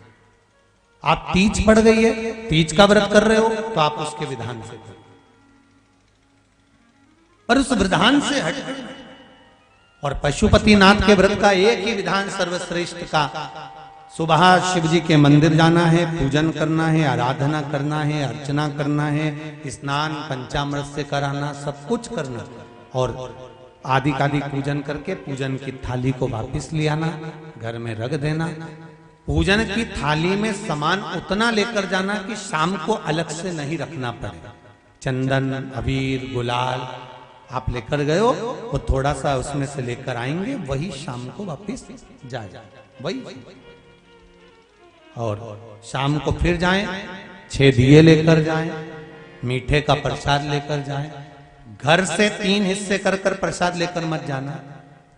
आप तीज पड़ गई है, तीज का व्रत कर रहे हो तो आप उसके विधान से करिए, पर उस विधान से हट। और पशुपतिनाथ के व्रत का एक ही विधान सर्वश्रेष्ठ का, सुबह शिव जी के मंदिर जाना है, पूजन करना है, आराधना करना है, अर्चना करना है, स्नान पंचामृत से कराना, सब कुछ करना, और आदि कादि पूजन करके पूजन की थाली को वापस ले आना, घर में रख देना। पूजन की थाली में सामान उतना लेकर जाना कि शाम को अलग से नहीं रखना पड़े। चंदन, अबीर, गुलाल आप लेकर गए हो, वो थोड़ा सा उसमें से लेकर आएंगे, वही शाम को वापस जाए, वही। और शाम को फिर जाएं, 6 दिए लेकर जाएं, मीठे का प्रसाद लेकर जाएं। घर से 3 हिस्से कर कर प्रसाद लेकर मत जाना,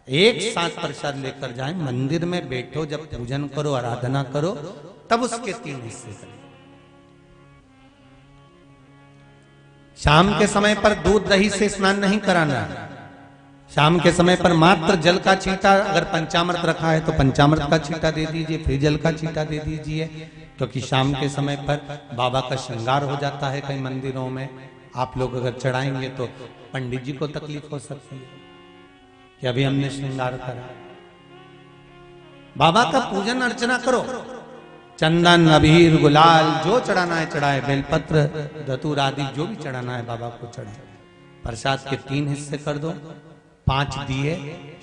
एक साथ प्रसाद लेकर जाएं। मंदिर में बैठो, जब पूजन करो, आराधना करो, तब उसके 3 हिस्से करें। शाम के समय पर दूध दही से स्नान नहीं कराना। शाम के समय पर मात्र जल का छींटा, अगर पंचामृत रखा है तो पंचामृत का छींटा दे दीजिए, फिर जल का छींटा दे दीजिए, क्योंकि शाम के समय पर बाबा का श्रृंगार हो जाता है कई मंदिरों में। आप लोग अगर चढ़ाएंगे तो पंडित जी को तकलीफ हो सकती है कि अभी हमने श्रृंगार करा। बाबा का पूजन अर्चना करो, चंदन, अबीर, गुलाल जो चढ़ाना है चढ़ाए, बेलपत्र, धतूर आदि जो भी चढ़ाना है बाबा को चढ़ाए। प्रसाद के 3 हिस्से कर दो, 5 दिए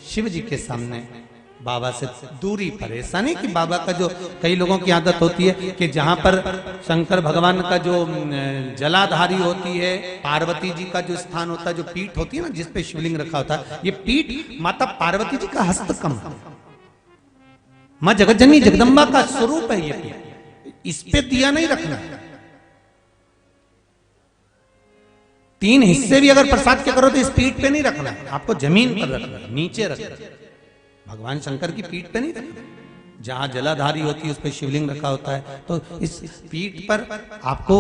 शिव जी के सामने, बाबा से दूरी पर। ऐसा नहीं कि बाबा का, जो कई लोगों की आदत होती है कि जहां पर शंकर भगवान का जो जलाधारी होती है, पार्वती जी का जो स्थान होता है, जो पीठ होती है ना जिसपे शिवलिंग रखा होता है, ये पीठ माता पार्वती जी का हस्तकम, मां जगतजननी जगदम्बा का स्वरूप है ये पीठ, इस पे दिया नहीं रखना। 3 हिस्से भी अगर प्रसाद के करो तो इस पीठ पे नहीं रखना, आपको जमीन पर रखना, नीचे रखना। भगवान शंकर की पीठ पे नहीं रखना, जहां जलाधारी होती है उस पे शिवलिंग रखा होता है, तो इस पीठ पर आपको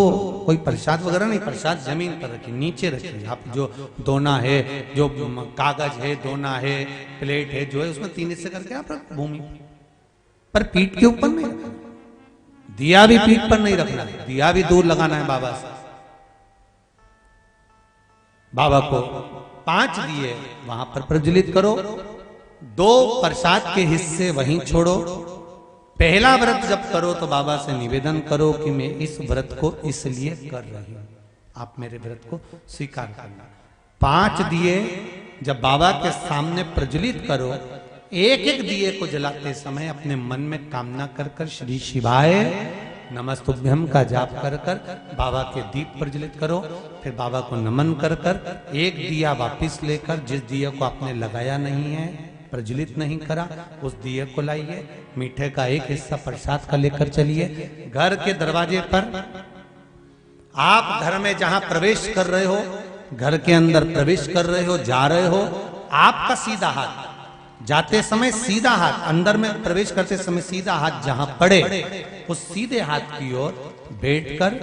कोई प्रसाद वगैरह नहीं, प्रसाद जमीन पर रखिए, नीचे रखिए। आप जो दोना है, जो कागज है, दोना है, प्लेट है, जो है उसमें 3 हिस्से करके आप रख, भूमि पर, पीठ के ऊपर नहीं रखना। दिया भी पीठ पर नहीं रखना, दिया भी दूर लगाना है बाबा से। बाबा को 5 दिए वहां पर प्रज्वलित करो, 2 प्रसाद के हिस्से वहीं छोड़ो। पहला व्रत जब करो तो बाबा से निवेदन करो कि मैं इस व्रत को इसलिए कर रही हूं, आप मेरे व्रत को स्वीकार करना। 5 दिए जब बाबा के सामने प्रज्वलित करो, एक दिए को जलाते समय अपने मन में कामना कर कर श्री शिवाय नमस्तुभ्यम का जाप कर कर बाबा के दीप प्रज्वलित करो। फिर बाबा को नमन कर कर एक दिया वापस लेकर, जिस दिया को आपने लगाया नहीं है, प्रज्वलित नहीं करा, उस दिए को लाइए। मीठे का एक हिस्सा प्रसाद का लेकर चलिए। घर के दरवाजे पर, आप घर में जहां प्रवेश कर रहे हो, घर के अंदर प्रवेश कर रहे हो, जा रहे हो, आपका सीधा हाथ, जाते समय सीधा हाथ, अंदर में प्रवेश करते समय सीधा हाथ जहां पड़े, उस सीधे हाथ की ओर बैठकर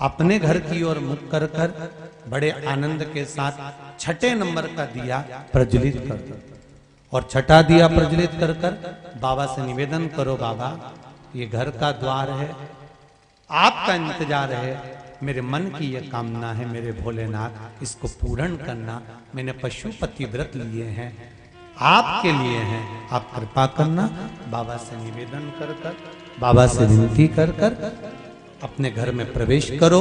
अपने घर की ओर मुख कर कर बड़े आनंद के साथ 6ठे नंबर का दिया प्रज्वलित कर दो। और 6ठा दिया प्रज्वलित कर कर बाबा से निवेदन करो, बाबा ये घर का द्वार है, आपका इंतजार है, मेरे मन की यह कामना है, मेरे भोलेनाथ इसको पूर्ण करना। मैंने पशुपति व्रत लिए हैं, आपके लिए हैं, आप कृपा करना। बाबा से निवेदन कर कर, बाबा से विनती कर कर अपने घर में प्रवेश करो।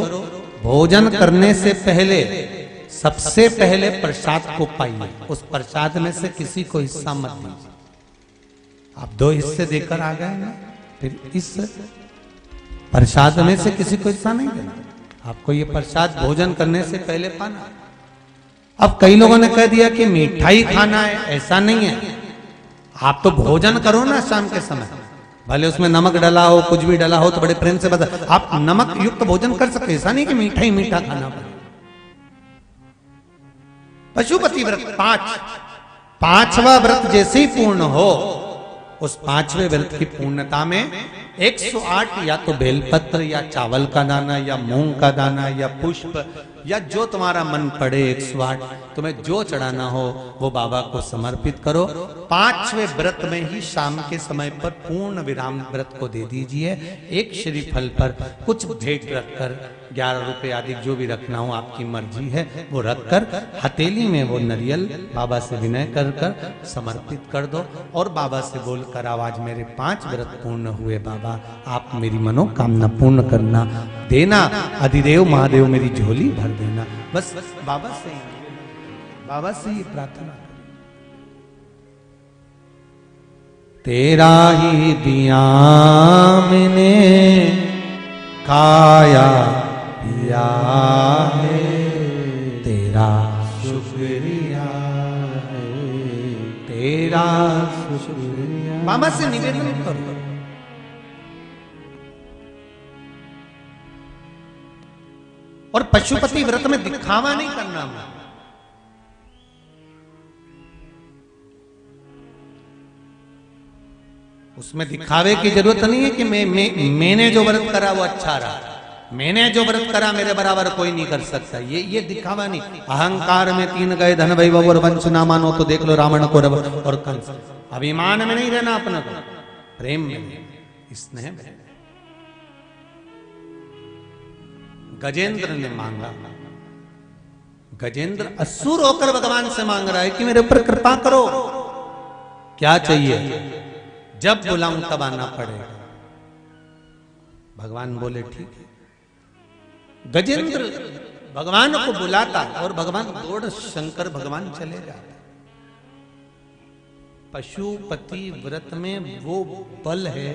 भोजन करने से पहले सबसे पहले प्रसाद को पाइए, उस प्रसाद में से किसी को हिस्सा मत दीजिए। आप 2 हिस्से देकर आ गए ना, फिर इस प्रसाद में से किसी को हिस्सा नहीं देना, आपको ये प्रसाद भोजन करने से पहले पाना। अब कई लोगों ने कह दिया कि मिठाई खाना है, ऐसा नहीं है। आप तो भोजन करो ना शाम के समय, भले उसमें नमक डाला हो, कुछ भी डाला हो, तो बड़े प्रेम से बता, आप नमक युक्त भोजन कर सकते, ऐसा नहीं कि मीठा ही मीठा खाना पड़े। पशुपति व्रत 5, 5वां व्रत जैसे ही पूर्ण हो, उस पांचवें व्रत की पूर्णता में 108 या तो बेलपत्र या चावल का दाना या मूंग का दाना या पुष्प या जो तुम्हारा मन पड़े 108 तुम्हें जो चढ़ाना हो वो बाबा को समर्पित करो। पांचवें व्रत में ही शाम के समय पर पूर्ण विराम व्रत को दे दीजिए। एक श्रीफल पर कुछ भेंट रखकर 11 रुपए आदि जो भी रखना हो आपकी मर्जी है वो रखकर हथेली में वो नरियल बाबा से विनय कर कर समर्पित कर दो और बाबा से बोलकर आवाज मेरे 5 व्रत पूर्ण हुए बाबा, आप मेरी मनोकामना पूर्ण करना, देना अधिदेव महादेव मेरी झोली भर देना। बस बाबा से ही प्रार्थना करें। तेरा ही दिया मैंने खाया पिया है, तेरा शुक्रिया है, तेरा शुक्रिया। बाबा से निवेदन करो। और पशुपति व्रत में दिखावा नहीं करना। उसमें दिखावे की जरूरत नहीं है कि मैंने जो व्रत करा वो अच्छा रहा, मैंने जो व्रत करा मेरे बराबर कोई नहीं कर सकता। ये दिखावा नहीं। अहंकार में 3 गए धन वैभव और वंश ना मानो तो देख लो रावण को और कंस। अभिमान में नहीं रहना अपना को, प्रेम में, स्नेह में। गजेंद्र ने मांगा, गजेंद्र असुर होकर भगवान से मांग रहा है कि मेरे ऊपर कृपा करो, क्या चाहिए, जब बुलाऊं तब आना पड़ेगा। भगवान बोले ठीक है। गजेंद्र भगवान को बुलाता और भगवान दौड़ शंकर भगवान चले जाते। पशुपति व्रत में वो बल है,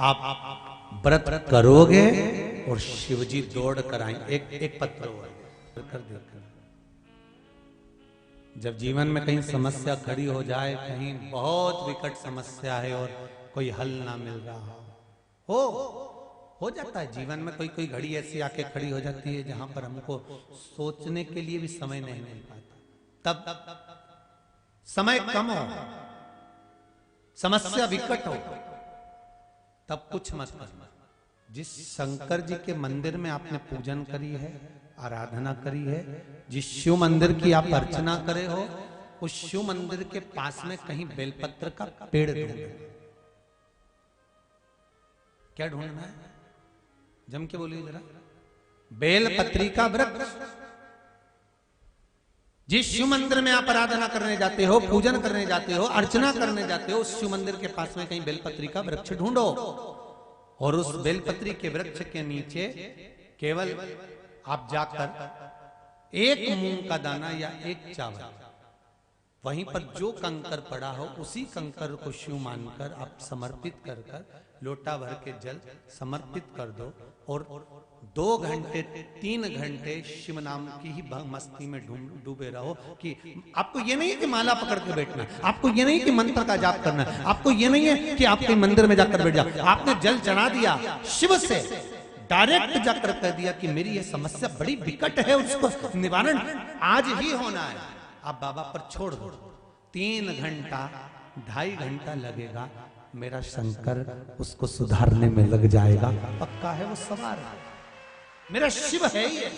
आप व्रत करोगे और शिवजी दौड़ कर आएंगे। एक पत्र कर देकर जब जीवन में कहीं समस्या खड़ी हो जाए, कहीं बहुत विकट समस्या है और कोई हल ना मिल रहा हो जाता है जीवन में कोई घड़ी ऐसी आके खड़ी हो जाती है जहां पर हमको सोचने के लिए भी समय नहीं मिल पाता। तब समय कम हो, समस्या विकट हो, तब कुछ मत करना। जिस शंकर जी के मंदिर में आपने पूजन करी है, आराधना करी है, जिस शिव मंदिर की आप अर्चना करे हो, उस शिव मंदिर के पास में कहीं बेलपत्र का पेड़ ढूंढना। क्या ढूंढना है? जम के बोलिए जरा। बेलपत्री का वृक्ष। जिस शिव मंदिर में आप आराधना करने जाते हो, पूजन करने जाते हो, अर्चना करने जाते हो, उस शिव मंदिर के पास में कहीं बेलपत्री का वृक्ष ढूंढो और उस बेलपत्री के वृक्ष के नीचे केवल आप जाकर एक मूंग का दाना या एक चावल, वहीं पर जो कंकर पड़ा हो उसी कंकर को शिव मानकर आप समर्पित कर लोटा भर के जल समर्पित कर दो और 2 घंटे 3 घंटे शिव नाम की ही मस्ती में डूबे रहो। कि आपको ये नहीं है कि माला पकड़ के बैठना, आपको ये नहीं कि मंत्र का जाप करना, आपको ये नहीं है कि आपके मंदिर में जाकर बैठ जाओ। आपने जल चढ़ा दिया, शिव से डायरेक्ट जाकर कह दिया कि मेरी ये समस्या बड़ी विकट है, उसको निवारण आज ही होना है। आप बाबा पर छोड़ दो। 3 घंटा 2.5 घंटा लगेगा, मेरा शंकर उसको सुधारने में लग जाएगा। पक्का है, वो सवार है, मेरा शिव है ये।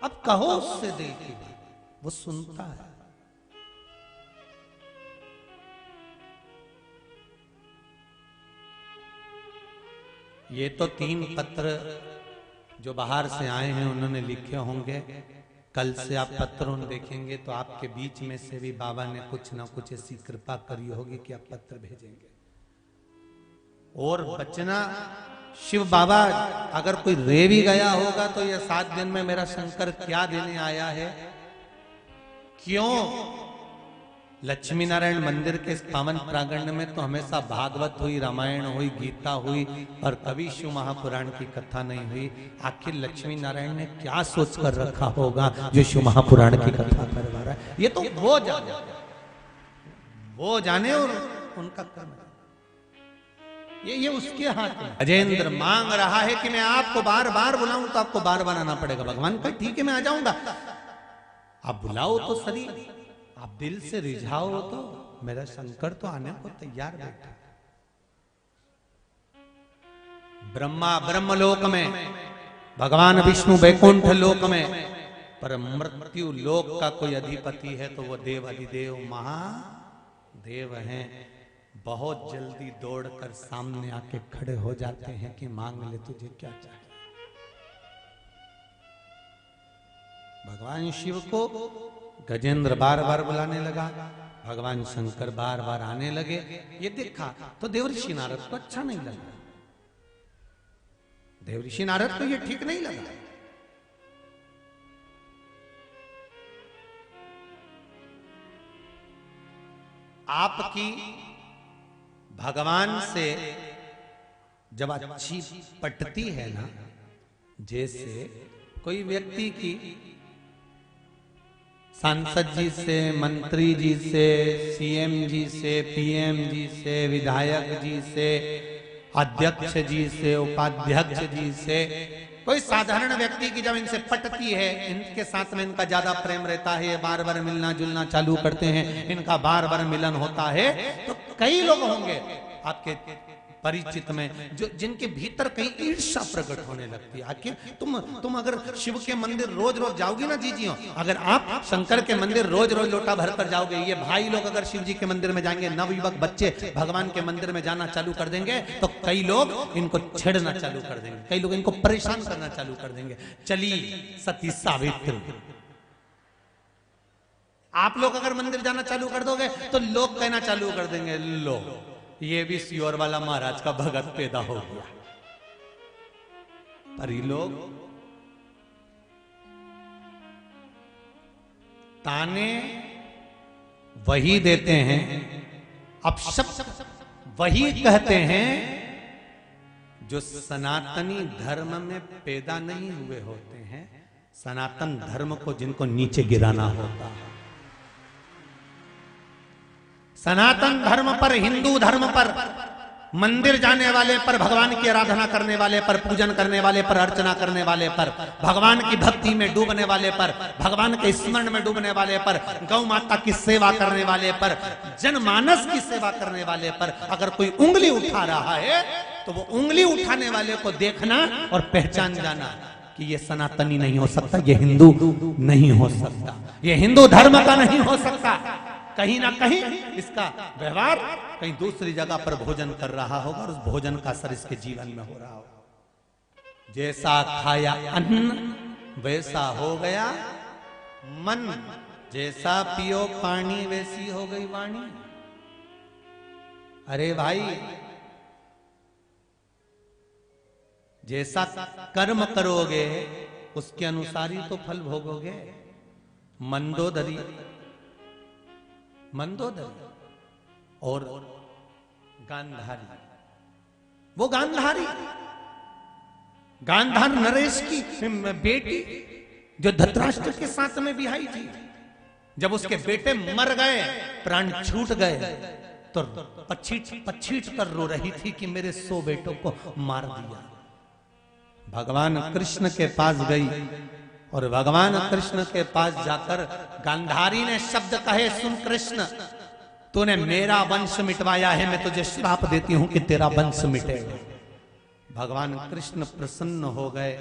अब कहो उससे देखिए, वो सुनता है। ये तो 3 पत्र जो बाहर से आए हैं उन्होंने लिखे होंगे। कल से आप पत्र उन देखेंगे तो आपके बीच में से भी बाबा ने कुछ ना कुछ ऐसी कृपा करी होगी कि आप पत्र भेजेंगे। और बचना, शिव बाबा अगर कोई रे भी गया होगा तो ये 7 दिन में मेरा शंकर क्या देने आया है, क्यों? लक्ष्मी नारायण मंदिर के पावन प्रांगण में तो हमेशा भागवत हुई, रामायण हुई, गीता हुई और कभी शिव महापुराण की कथा नहीं हुई। आखिर लक्ष्मी नारायण ने क्या सोच कर रखा होगा जो शिव महापुराण की कथा करवा रहा है? ये तो वो जाने और उनका कर्म, ये उसके हाथ में। गजेंद्र मांग रहा है कि मैं आपको बार बार बुलाऊं तो आपको बार बार आना पड़ेगा। भगवान का ठीक है, मैं आ जाऊंगा। आप बुलाओ तो सही, आप दिल से रिझाओ तो मेरा शंकर तो आने को तैयार बैठा। ब्रह्मा ब्रह्मलोक में, भगवान विष्णु वैकुंठ लोक में, पर मृत्यु लोक का कोई अधिपति है तो वो देव अधिदेव महादेव हैं। बहुत जल्दी दौड़कर सामने आके खड़े हो जाते हैं कि मांग ले तुझे क्या चाहिए। भगवान शिव को गजेंद्र बार बार बुलाने लगा, भगवान शंकर बार बार आने लगे। ये देखा तो देवऋषि नारद को अच्छा नहीं लगा, देवऋषि नारद को ये ठीक नहीं लगा। आपकी भगवान से जब अच्छी पटती है ना, जैसे कोई व्यक्ति की सांसद जी से, मंत्री जी से, सीएम जी से, पीएम जी से, विधायक जी से, अध्यक्ष जी से, उपाध्यक्ष जी से, कोई साधारण व्यक्ति की जब इनसे पटती है, इनके साथ में इनका ज्यादा प्रेम रहता है, ये बार बार मिलना जुलना चालू करते हैं, इनका बार बार मिलन होता है, तो कई लोग होंगे आपके परिचित में जो जिनके भीतर कहीं ईर्ष्या प्रकट होने लगती है। आखिर तुम अगर शिव के मंदिर रोज रोज जाओगी ना जीजियो, अगर आप शंकर के मंदिर रोज रोज लोटा भर कर जाओगे, ये भाई लोग अगर शिव जी के मंदिर में जाएंगे, नवयुवक बच्चे भगवान के मंदिर में जाना चालू कर देंगे, तो कई लोग इनको छेड़ना चालू कर देंगे, कई लोग इनको परेशान करना चालू कर देंगे। चली सती सावित्री, आप लोग अगर मंदिर जाना चालू कर दोगे तो लोग कहना चालू कर देंगे, लो ये भी सियोर वाला महाराज का भगत पैदा हो गया। पर ये लोग ताने वही देते हैं, अब शब्द वही कहते हैं जो सनातनी धर्म में पैदा नहीं हुए होते हैं, सनातन धर्म को जिनको नीचे गिराना होता है। सनातन धर्म पर, हिंदू धर्म पर, मंदिर जाने वाले पर, भगवान की आराधना करने वाले पर, पूजन करने वाले पर, अर्चना करने वाले पर, भगवान की भक्ति में डूबने वाले पर, भगवान के स्मरण में डूबने वाले पर, गौ माता की सेवा करने वाले पर, जनमानस की सेवा करने वाले पर अगर कोई उंगली उठा रहा है तो वो उंगली उठाने वाले को देखना और पहचान जाना कि ये सनातनी नहीं हो सकता, ये हिंदू नहीं हो सकता, ये हिंदू धर्म का नहीं हो सकता। कहीं ना कहीं इसका व्यवहार कहीं दूसरी जगह पर भोजन कर रहा होगा और उस भोजन का असर इसके जीवन में हो रहा होगा। जैसा खाया अन्न वैसा हो गया मन, जैसा पियो पानी वैसी हो गई वाणी। अरे भाई, जैसा कर्म करोगे उसके अनुसार ही तो फल भोगोगे। मंदोदरी और गांधारी, वो गांधार नरेश की बेटी जो धृतराष्ट्र के साथ में बिहाई थी, जब उसके बेटे मर गए, प्राण छूट गए, तो पछीट कर रो रही थी कि मेरे 100 बेटों को मार दिया। भगवान कृष्ण के पास गई और भगवान कृष्ण के पास जाकर गांधारी ने शब्द कहे, सुन कृष्ण, तूने मेरा वंश मिटवाया है, मैं तुझे श्राप देती हूं कि तेरा वंश मिटेगा। भगवान कृष्ण प्रसन्न हो गए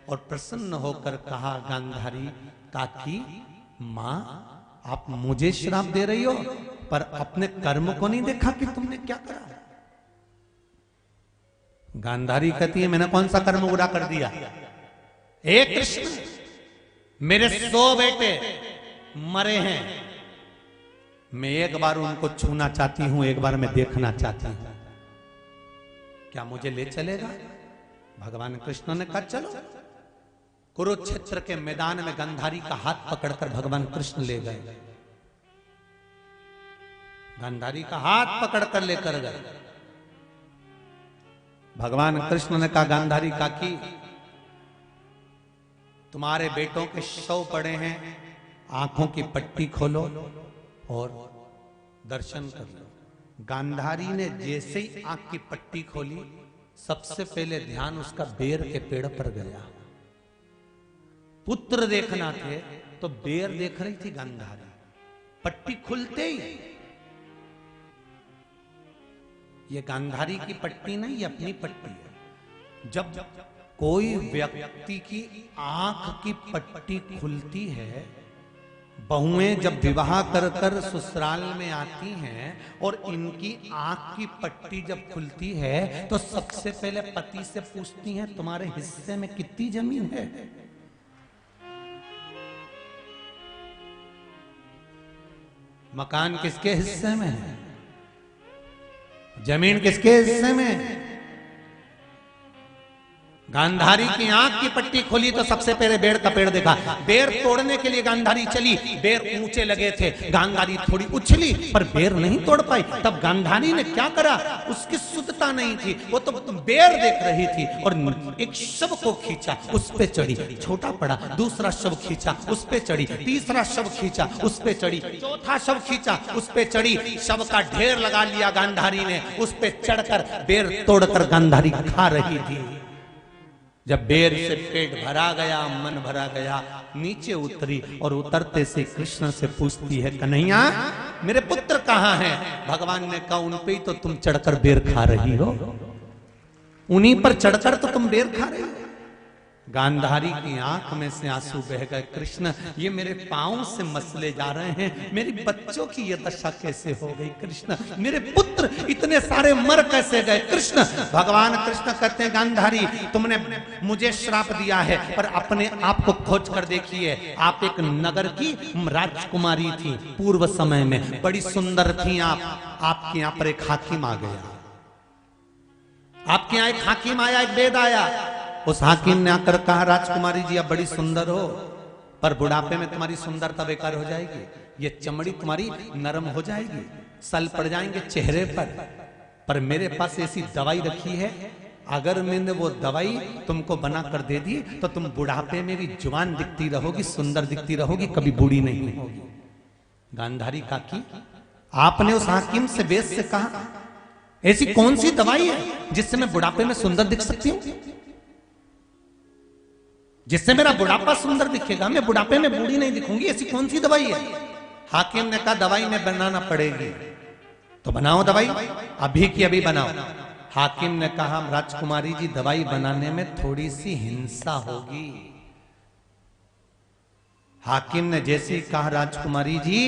और प्रसन्न होकर कहा, गांधारी काकी मां, आप मुझे श्राप दे रही हो पर अपने कर्म को नहीं देखा कि तुमने क्या करा। गांधारी कहती है, मैंने कौन सा कर्म बुरा कर दिया? हे कृष्ण, मेरे 100 बेटे मरे हैं, मैं एक बार उनको छूना चाहती हूं, एक बार मैं देखना चाहती हूं, क्या मुझे ले चलेगा? भगवान कृष्ण ने कहा चलो। कुरुक्षेत्र के मैदान में गांधारी का हाथ पकड़कर भगवान कृष्ण ले गए, गांधारी का हाथ पकड़कर लेकर गए। भगवान कृष्ण ने कहा, गांधारी काकी, तुम्हारे बेटों के शव पड़े हैं, आंखों की पट्टी खोलो और दर्शन कर लो। गांधारी ने जैसे ही आंख की पट्टी खोली, सबसे पहले ध्यान उसका बेर के पेड़ पर गया। पुत्र देखना थे तो बेर देख रही थी गांधारी, पट्टी खुलते ही, ये गांधारी की पट्टी नहीं, ये अपनी पट्टी है। जब कोई व्यक्ति की आंख की पट्टी खुलती है, बहुएं जब विवाह कर कर ससुराल में आती हैं और इनकी आंख की पट्टी जब खुलती है तो सबसे पहले पति से पूछती हैं तुम्हारे हिस्से में कितनी जमीन है। मकान किसके हिस्से में है, जमीन किसके हिस्से में है। गांधारी की आंख की पट्टी खोली तो सबसे पहले बेर का पेड़ देखा। बेर तोड़ने के लिए गांधारी चली, बेर ऊंचे लगे थे, गांधारी थोड़ी उछली पर बेर नहीं तोड़ पाई। तब गांधारी ने क्या करा, उसकी शुद्धता नहीं थी, वो तो बेर देख रही थी और एक शव को खींचा, उस पे चढ़ी, छोटा पड़ा, दूसरा शव खींचा, उस पे चढ़ी, तीसरा शव खींचा, उस पे चढ़ी, चौथा शव खींचा, उस पे चढ़ी, शव का ढेर लगा लिया गांधारी ने, उस पे चढ़कर बेर तोड़कर गांधारी खा रही थी। जब बेर से पेट भरा गया, मन भरा गया, नीचे उतरी और उतरते से कृष्ण से पूछती है कन्हैया मेरे पुत्र कहाँ हैं। भगवान ने कहा उन पे ही तो तुम चढ़कर बेर खा रही हो, उन्हीं पर चढ़कर तो तुम बेर खा रही हो। गांधारी की आंख में से आंसू बह गए, कृष्ण ये मेरे पांव से मसले जा रहे हैं, मेरी बच्चों की ये दशा कैसे हो गई कृष्ण, मेरे पुत्र इतने सारे मर कैसे गए कृष्ण। भगवान कृष्ण कहते हैं गांधारी तुमने मुझे श्राप दिया है पर अपने आप को खोज कर देखिए, आप एक नगर की राजकुमारी थी, पूर्व समय में बड़ी सुंदर थी आप, आपके यहाँ पर एक हाकिम आ गया, आपके यहाँ एक हाकिम आया, एक वेद आया, उस हाकिम ने आकर कहा राजकुमारी जी आप बड़ी सुंदर हो पर बुढ़ापे में तुम्हारी सुंदरता बेकार हो जाएगी, ये चमड़ी तुम्हारी नरम हो जाएगी, सल पड़ जाएंगे चेहरे पर मेरे पास ऐसी दवाई रखी है, अगर मैंने वो दवाई तुमको बना कर दे दी तो तुम बुढ़ापे में भी जवान दिखती रहोगी, सुंदर दिखती रहोगी, कभी बूढ़ी नहीं होगी। गांधारी काकी आपने उस हाकिम से वेद से कहा ऐसी कौन सी दवाई है जिससे मैं बुढ़ापे में सुंदर दिख सकती हूँ, जिससे मेरा बुढ़ापा सुंदर दिखेगा, मैं बुढ़ापे में बूढ़ी नहीं दिखूंगी, ऐसी कौन सी दवाई है। हाकिम ने कहा दवाई में बनाना पड़ेगी, तो बनाओ दवाई, अभी की अभी बनाओ। हाकिम ने कहा राजकुमारी जी दवाई बनाने में थोड़ी सी हिंसा होगी। हाकिम ने जैसे ही कहा राजकुमारी जी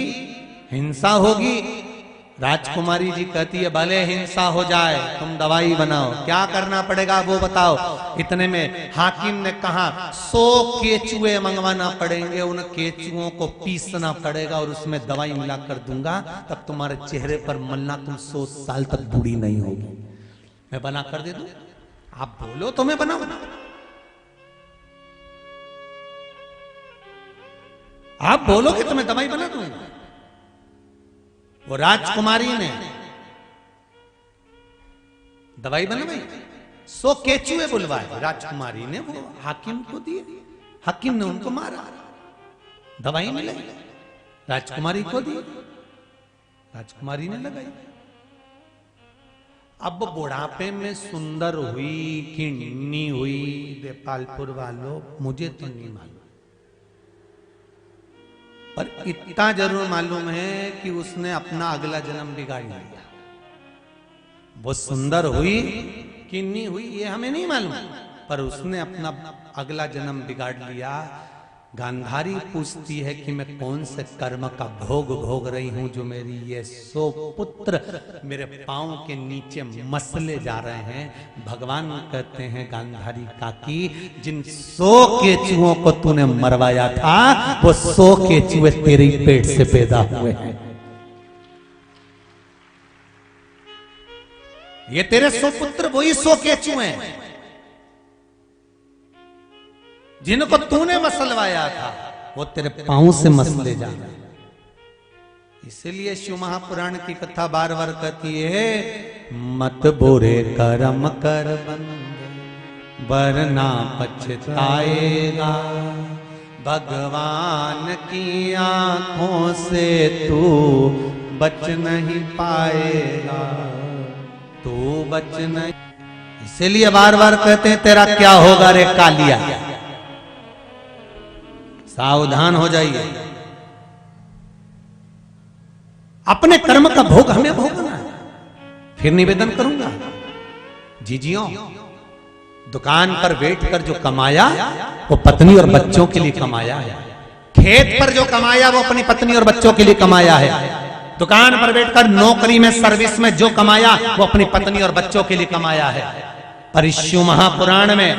हिंसा होगी, राजकुमारी जी कहती है भले हिंसा हो जाए तुम दवाई बनाओ, क्या करना पड़ेगा वो बताओ। इतने में हाकिम ने कहा 100 केचुए मंगवाना पड़ेंगे, उन केचुओं को पीसना पड़ेगा और उसमें दवाई मिलाकर दूंगा, तब तुम्हारे चेहरे पर मलना, तुम 100 साल तक बूढ़ी नहीं होगी। मैं बना कर दे दूं, आप बोलो तो मैं बनाऊं, आप बोलोगे तो मैं दवाई बना दूंगा। वो राजकुमारी ने दवाई बनवाई, 100 केचुए बुलवाए, राजकुमारी ने वो हाकिम को दिए, हाकिम ने उनको मारा, दवाई मिलाई, राजकुमारी को दी, राजकुमारी ने लगाई। अब बुढ़ापे में सुंदर हुई कि नहीं हुई देपालपुर वालों मुझे तो नहीं मालूम, पर इतना जरूर मालूम है कि उसने अपना अगला जन्म बिगाड़ लिया। वो सुंदर हुई कि नहीं हुई ये हमें नहीं मालूम, पर उसने अपना अगला जन्म बिगाड़ लिया। गांधारी पूछती है कि मैं कौन से कर्म का भोग भोग रही हूं जो मेरी ये 100 पुत्र मेरे पांव के नीचे मसले जा रहे हैं। भगवान कहते हैं गांधारी काकी जिन 100 केचुओं को तूने मरवाया था वो 100 केचुए तेरे ही पेट से पैदा हुए हैं। ये तेरे 100 पुत्र वही 100 केचुए हैं जिनको तूने मसलवाया था, वो तेरे पांव से मसले जा रहे। इसीलिए शिव महापुराण की कथा बार बार कहती है मत बुरे कर्म कर बंदे वरना पछताएगा, भगवान की आंखों से तू बच नहीं पाएगा, तू बच नहीं। इसीलिए बार बार कहते हैं तेरा क्या होगा रे कालिया, सावधान हो जाइए। अपने कर्म का भोग हमें भोगना है। फिर निवेदन करूंगा, जीजियों, दुकान पर बैठकर जो कमाया वो पत्नी और बच्चों के लिए कमाया है। खेत पर जो कमाया वो अपनी पत्नी और बच्चों के लिए कमाया है। दुकान पर बैठकर नौकरी में, सर्विस में जो कमाया वो अपनी पत्नी और बच्चों के लिए कमाया है। पर इस शिव महापुराण में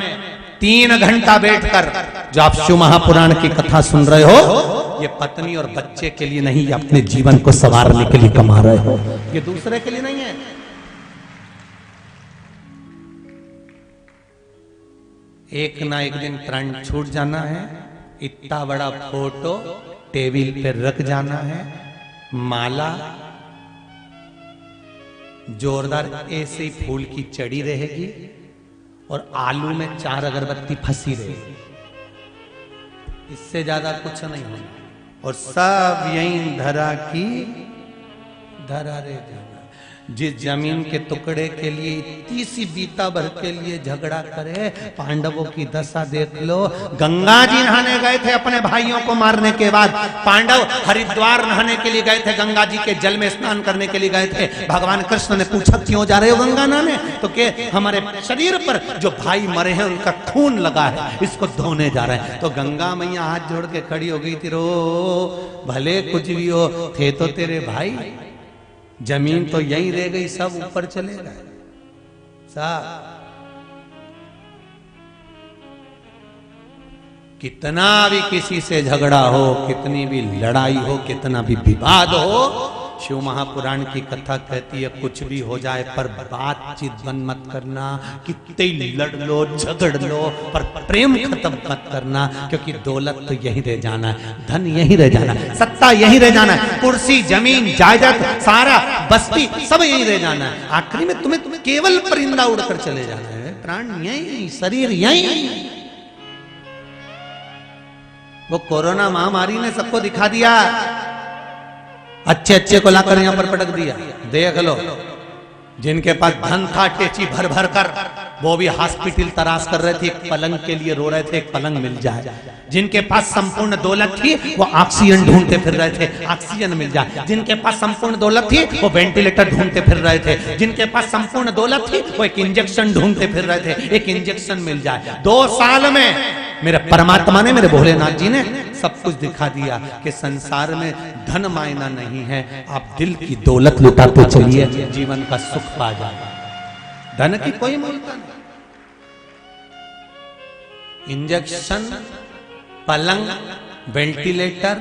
3 घंटा बैठकर जो आप शिव महापुराण की कथा सुन रहे हो, ये पत्नी और बच्चे के लिए नहीं, ये अपने जीवन को संवारने के लिए कमा रहे हो, ये दूसरे के लिए नहीं है। एक ना एक दिन प्राण छूट जाना है। इतना बड़ा फोटो टेबल पे रख जाना है, माला जोरदार ऐसे ही फूल की चढ़ी रहेगी और आलू में 4 अगरबत्ती फंसी रहेगी। इससे ज्यादा कुछ नहीं होगा। और सब यहीं धरा की धरा रह जाना। जिस जमीन के टुकड़े के लिए इतनी सी बीता भर के लिए झगड़ा करे, पांडवों की दशा देख लो। गंगा जी नहाने गए थे अपने भाइयों को मारने के बाद। पांडव हरिद्वार नहाने के लिए गए थे, गंगा जी के जल में स्नान करने के लिए गए थे। भगवान कृष्ण ने पूछा, क्यों जा रहे हो गंगा नहाने? तो के हमारे शरीर पर जो भाई मरे हैं उनका खून लगा है, इसको धोने जा रहे हैं। तो गंगा मैया हाथ जोड़ के खड़ी हो गई थी, रो भले कुछ भी हो, थे तो तेरे भाई। जमीन तो यहीं रह गई, सब ऊपर चले गए। सब कितना भी किसी से झगड़ा हो, कितनी भी लड़ाई हो, कितना भी विवाद हो, शिव महापुराण की कथा कहती है कुछ भी हो जाए पर बातचीत बंद मत करना। कितने लड़ लो, झगड़ लो, पर प्रेम खत्म मत करना, क्योंकि दौलत तो यहीं रह जाना है, धन यहीं रह जाना है, सत्ता यहीं रह जाना है, कुर्सी, जमीन, जायदाद, सारा बस्ती सब यहीं रह जाना है। आखिरी में तुम्हें केवल परिंदा उड़कर चले जाना है। प्राण यहीं, शरीर यहीं। वो कोरोना महामारी ने सबको दिखा दिया। अच्छे अच्छे को लाकर यहां पर पटक दिया। देख लो, जिनके पास धन था टेची भर भर कर, वो भी हॉस्पिटल तलाश कर रहे थे, एक पलंग के लिए रो रहे थे, एक पलंग मिल जाए। जिनके पास संपूर्ण दौलत थी वो ऑक्सीजन ढूंढते फिर रहे थे, ऑक्सीजन मिल जाए। जिनके पास संपूर्ण दौलत थी वो वेंटिलेटर ढूंढते फिर रहे थे। जिनके पास संपूर्ण दौलत थी वो एक इंजेक्शन ढूंढते फिर रहे थे, एक इंजेक्शन मिल जाए। 2 साल में मेरे परमात्मा ने, मेरे भोलेनाथ जी ने सब कुछ दिखा दिया कि संसार में धन मायना नहीं है। आप दिल की दौलत लुटाते चलिए, जीवन का सुख पा जाए। धन की कोई मूल्यता नहीं। इंजेक्शन, पलंग, वेंटिलेटर,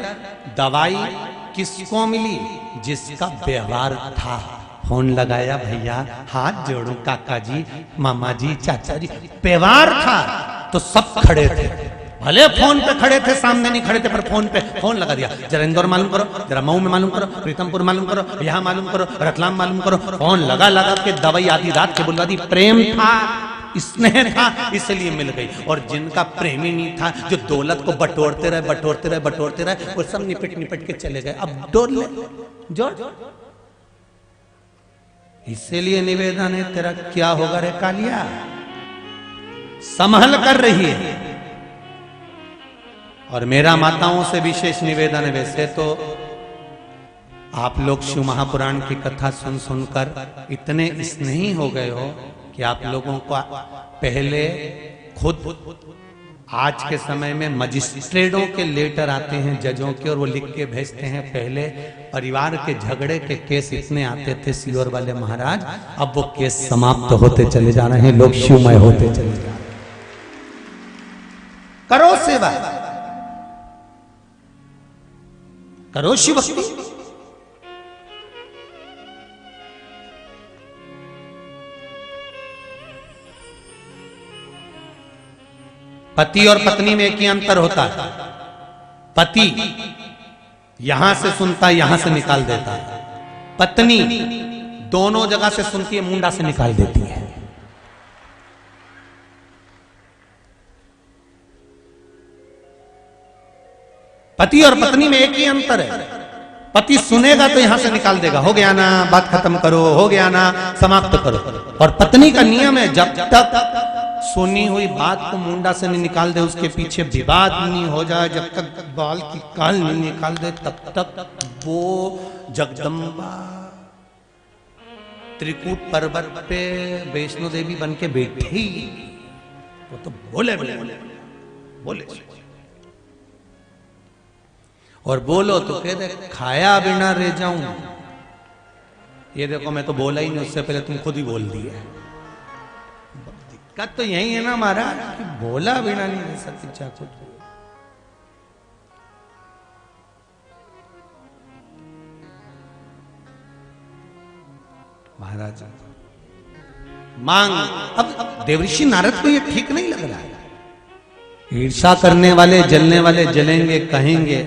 दवाई किसको मिली? जिसका व्यवहार था। फोन लगाया, भैया हाथ जोड़ो, काका जी, मामा जी, चाचा जी, व्यवहार था तो सब खड़े थे। भले फोन पे खड़े थे, सामने नहीं खड़े थे, पर फोन पे फोन लगा दिया। जरा इंदौर मालूम करो, जरा मऊ में मालूम करो, प्रीतमपुर मालूम करो, यहाँ मालूम करो, रतलाम मालूम करो। फोन लगा लगा के दवाई आधी रात के बुलवा दी। प्रेम था, स्नेह था, इसलिए मिल गई। और जिनका प्रेम ही नहीं था, जो दौलत को बटोरते रहे, बटोरते रहे, बटोरते रहे, वो सब निपट निपट के चले गए। अब डोर ले, जोड़। इसीलिए निवेदन है, तेरा क्या होगा रे कालिया, संभल कर रही है। और मेरा माताओं से विशेष निवेदन है, वैसे तो आप लोग शिव महापुराण की कथा सुन सुनकर इतने स्नेही हो गए हो कि आप लोगों को पहले खुद, आज के समय में मजिस्ट्रेटों के लेटर आते हैं, जजों के, और वो लिख के भेजते हैं। पहले परिवार के झगड़े के केस इतने आते थे सीहोर वाले महाराज, अब वो केस समाप्त होते चले जा रहे हैं, लोग शिवमय होते चले जा रहे हैं। करो सेवा, करो शिव भक्ति। पति और पत्नी में एक ही अंतर होता है। पति यहां से सुनता है, यहां से निकाल देता है। पत्नी दोनों जगह से सुनती है, मुंडा से निकाल देती है। पति और पत्नी में एक ही अंतर है। पति सुनेगा तो यहां से निकाल देगा, हो गया ना, बात खत्म करो, हो गया ना, समाप्त करो। और पत्नी का नियम है, जब तक सुनी हुई बात को मुंडा से नहीं निकाल दे, उसके पीछे विवाद नहीं हो जाए, जब तक बाल की काल नहीं निकाल दे तब तक वो जगदम्बा त्रिकूट पर्वत पे वैष्णो देवी बन के बैठी। वो तो बोले बोले बोले और बोलो तो कह दे खाया बिना रह जाऊं। ये देखो मैं तो बोला ही नहीं, उससे पहले तुम खुद ही बोल दिया। दिक्कत तो यही है ना हमारा कि बोला बिना नहीं रह सकती चाह कुछ। महाराज मांग, अब देवऋषि नारद को ये ठीक नहीं लग रहा है। ईर्षा करने वाले जलने वाले जलेंगे, कहेंगे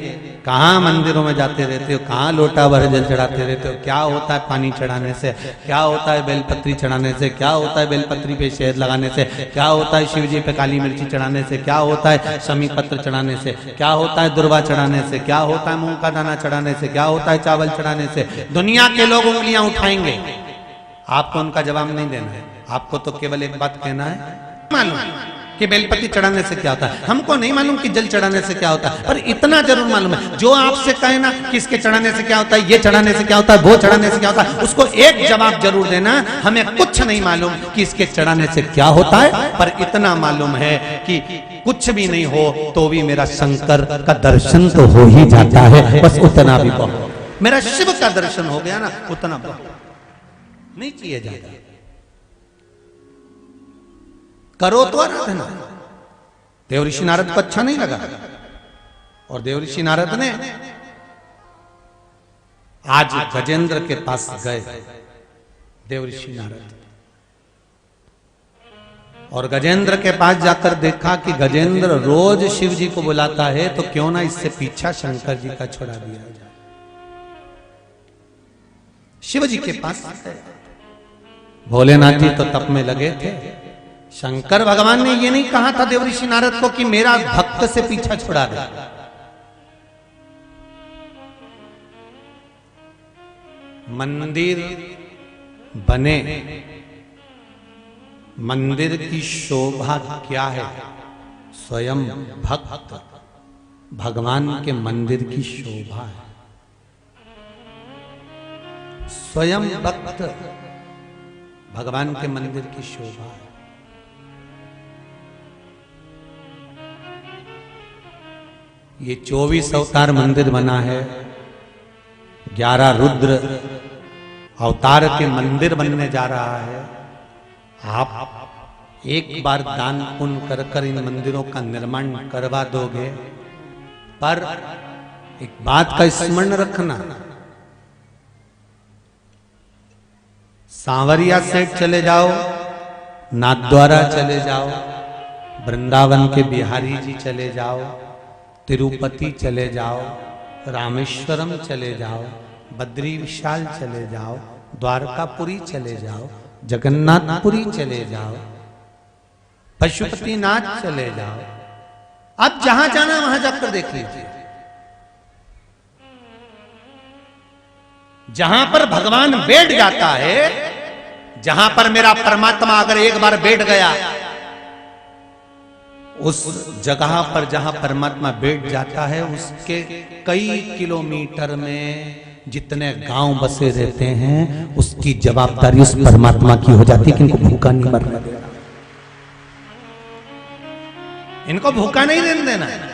कहाँ मंदिरों में जाते रहते हो, कहाँ लोटा भर जल चढ़ाते रहते हो, क्या होता है पानी चढ़ाने से, क्या होता है बेलपत्री चढ़ाने से, क्या होता है बेलपत्री पे शहद लगाने से, क्या होता है शिव जी पे काली मिर्ची चढ़ाने से, क्या होता है शमी पत्र चढ़ाने से, क्या होता है दुर्वा चढ़ाने से, क्या होता है मूंग का दाना चढ़ाने से, क्या होता है चावल चढ़ाने से। दुनिया के लोग उंगलियां उठाएंगे, आपको उनका जवाब नहीं देना है। आपको तो केवल एक बात कहना है, मालूम कि बेलपत्ती चढ़ाने से क्या होता है, हमको नहीं मालूम कि जल चढ़ाने से क्या होता है, पर इतना जरूर मालूम है जो आपसे कहे ना कि इसके चढ़ाने से क्या होता है, ये चढ़ाने से क्या होता है, वो चढ़ाने से क्या होता है, उसको एक जवाब जरूर देना, हमें कुछ नहीं मालूम कि इसके चढ़ाने से क्या होता है, पर इतना मालूम है कि कुछ भी नहीं हो तो भी मेरा शंकर का दर्शन तो हो ही जाता है। बस उतना भी बहुत, मेरा शिव का दर्शन हो गया ना, उतना बहुत, नहीं चाहिए ज्यादा। करो तो आराधना। देवऋषि नारद को अच्छा नहीं लगा और देवऋषि नारद ने आज गजेंद्र के पास गए। देवऋषि नारद और गजेंद्र के पास जाकर देखा कि गजेंद्र रोज शिव जी को बुलाता है, तो क्यों ना इससे पीछा शंकर जी का छुड़ा दिया जाए। शिव जी के पास भोलेनाथ जी तो तप में लगे थे। शंकर भगवान ने ये नहीं कहा था देवऋषि नारद को कि मेरा भक्त से पीछा छुड़ा दे। मंदिर बने, मंदिर की शोभा क्या है? स्वयं भक्त भगवान के मंदिर की शोभा है। स्वयं भक्त भगवान के मंदिर की शोभा है। ये 24 अवतार मंदिर बना है, 11 रुद्र अवतार के मंदिर बनने जा रहा है। आप एक बार दान पुण्य कर कर इन मंदिरों का निर्माण करवा दोगे, पर एक बात का स्मरण रखना, सांवरिया सेठ चले जाओ, नाथद्वारा चले जाओ, वृंदावन के बिहारी जी चले जाओ, तिरुपति चले जाओ, रामेश्वरम चले जाओ, बद्री विशाल चले जाओ, द्वारकापुरी चले जाओ, जगन्नाथपुरी चले जाओ, पशुपतिनाथ चले जाओ। अब जहां जाना वहां जाकर देख लीजिए। जहां पर भगवान बैठ जाता है, जहां पर मेरा परमात्मा अगर एक बार बैठ गया, उस जगह पर जहां परमात्मा बैठ जाता है, उसके कई किलोमीटर में जितने गांव बसे रहते हैं, उसकी जवाबदारी उस परमात्मा की हो जाती है कि इनको भूखा नहीं मरने देना, इनको भूखा नहीं रहने देना है।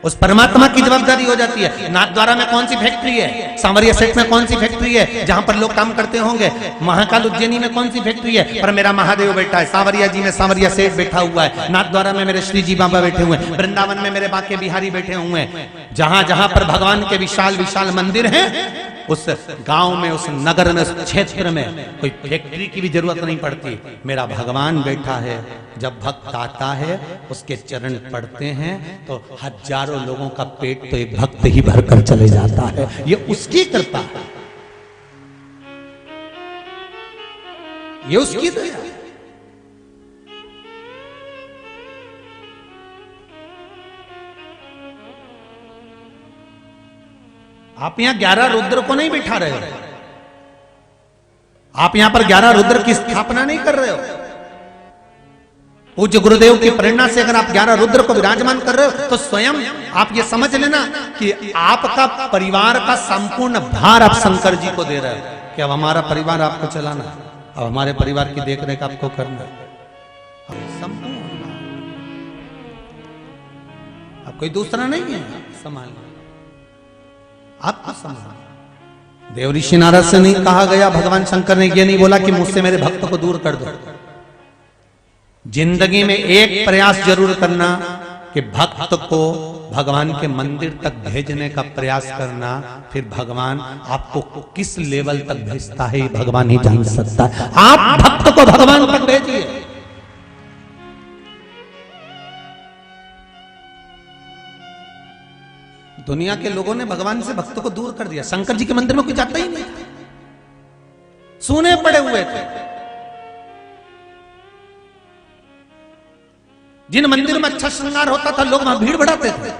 उस परमात्मा की जवाबदारी हो जाती है। नाथद्वारा में कौन सी फैक्ट्री है, सांवरिया सेठ में कौन सी फैक्ट्री है जहां पर लोग काम करते होंगे, महाकाल उज्जैनी में कौन सी फैक्ट्री है, पर मेरा महादेव बैठा है, सांवरिया जी में सांवरिया सेठ बैठा हुआ है, नाथद्वारा में मेरे श्री जी बाबा बैठे हुए हैं, वृंदावन में मेरे बाके बिहारी बैठे हुए हैं। जहां जहां पर भगवान के विशाल विशाल मंदिर हैं, उस गांव में, उस नगर में, उस क्षेत्र में कोई फैक्ट्री की भी जरूरत नहीं पड़ती। मेरा भगवान बैठा है। जब भक्त आता है, उसके चरण पड़ते हैं, तो हजारों लोगों का पेट तो एक भक्त ही भरकर चले जाता है। ये उसकी कृपा है, ये उसकी दया। आप यहां 11 रुद्र को नहीं बिठा रहे हो, आप यहां पर 11 रुद्र की स्थापना नहीं कर रहे हो। पूज्य गुरुदेव की प्रेरणा से अगर आप 11 रुद्र को विराजमान कर रहे हो तो स्वयं आप ये समझ लेना कि आपका परिवार का संपूर्ण भार आप शंकर जी को दे रहे हो कि अब हमारा परिवार आपको चलाना है, अब हमारे परिवार की देखरेख आपको करना है। संपूर्ण अब कोई दूसरा नहीं है संभालना, आपको संभालना। देव ऋषि नारद से नहीं कहा गया, भगवान शंकर ने ये नहीं बोला कि मुझसे मेरे भक्त को दूर कर दो। जिंदगी में एक प्रयास जरूर करना कि भक्त को भगवान के मंदिर तक भेजने का प्रयास करना, फिर भगवान आपको किस लेवल तक भेजता है भगवान ही जान सकता है। आप भक्त को भगवान तक भेजिए। दुनिया के लोगों ने भगवान से भक्त को दूर कर दिया। शंकर जी के मंदिर में कोई जाता ही नहीं था, सूने पड़े हुए थे। जिन मंदिर में अच्छा श्रृंगार होता था लोग वहां भीड़ बढ़ाते थे,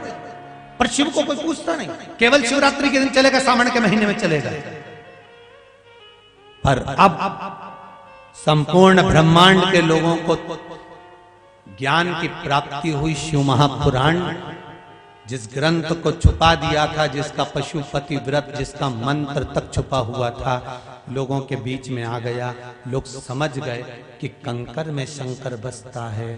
पर शिव को कोई पूछता नहीं। केवल शिवरात्रि के दिन चलेगा, सावन के महीने में चलेगा। पर अब संपूर्ण ब्रह्मांड के लोगों को ज्ञान की प्राप्ति हुई। शिव महापुराण जिस ग्रंथ को छुपा दिया था, जिसका पशुपति व्रत, जिसका मंत्र तक छुपा हुआ था, लोगों के बीच में आ गया। लोग समझ गए कि कंकर में शंकर बसता है,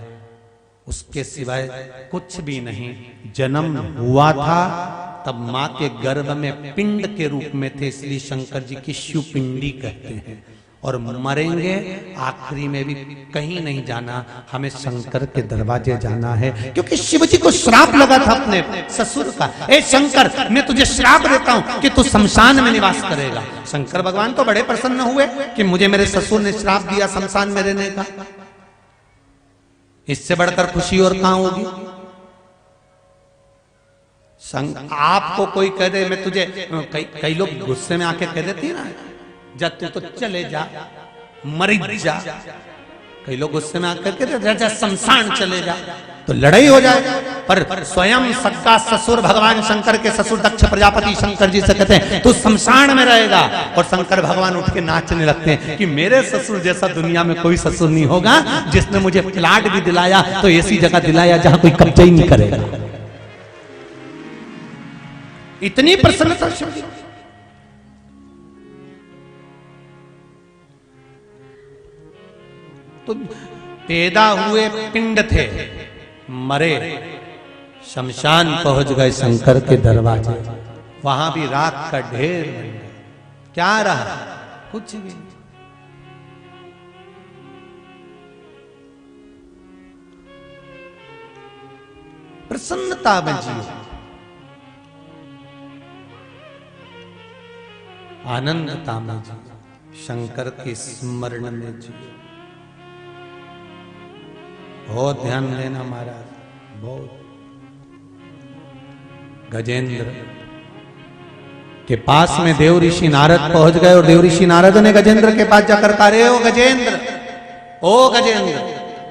उसके सिवाय कुछ भी नहीं। जन्म हुआ था तब मां के गर्भ में पिंड के रूप में थे, इसलिए शंकर जी की शिव पिंडी कहते हैं। और मरेंगे आखिरी में भी कहीं नहीं जाना, हमें शंकर के दरवाजे जाना है। क्योंकि शिव जी को श्राप लगा था अपने ससुर का, ए शंकर मैं तुझे श्राप देता हूं कि तू शमशान में निवास करेगा। शंकर भगवान तो बड़े प्रसन्न हुए कि मुझे मेरे ससुर ने श्राप दिया शमशान में रहने का, इससे बढ़कर खुशी और कहां होगी। आपको कोई कह दे मैं तुझे, कई लोग गुस्से में आके कह देती है ना, जा तू तो चले जा, मर जा। कई लोग गुस्से में आकर कह देते जा शमशान चले जा, तो लड़ाई हो जाए। पर स्वयं सबका ससुर भगवान शंकर के ससुर दक्ष प्रजापति शंकर जी से कहते हैं तू शमशान में रहेगा। और शंकर भगवान उठ के नाचने लगते हैं कि मेरे ससुर जैसा दुनिया में कोई ससुर नहीं होगा, जिसने मुझे प्लाट भी दिलाया तो ऐसी जगह दिलाया जहां कोई कब्जा ही नहीं करेगा। इतनी प्रसन्नता। तो पैदा हुए पिंड थे, मरे शमशान पहुंच गए शंकर के दरवाजे, वहां भी राख का ढेर बन गया। क्या रहा? कुछ भी। प्रसन्नता में जियो, आनंदता में जियो, शंकर के स्मरण में जियो। बहुत ध्यान देना महाराज, बहुत। गजेंद्र के पास में देव ऋषि नारद पहुंच गए और देव ऋषि नारद ने गजेंद्र के पास जाकर कहा, रे ओ गजेंद्र, ओ गजेंद्र।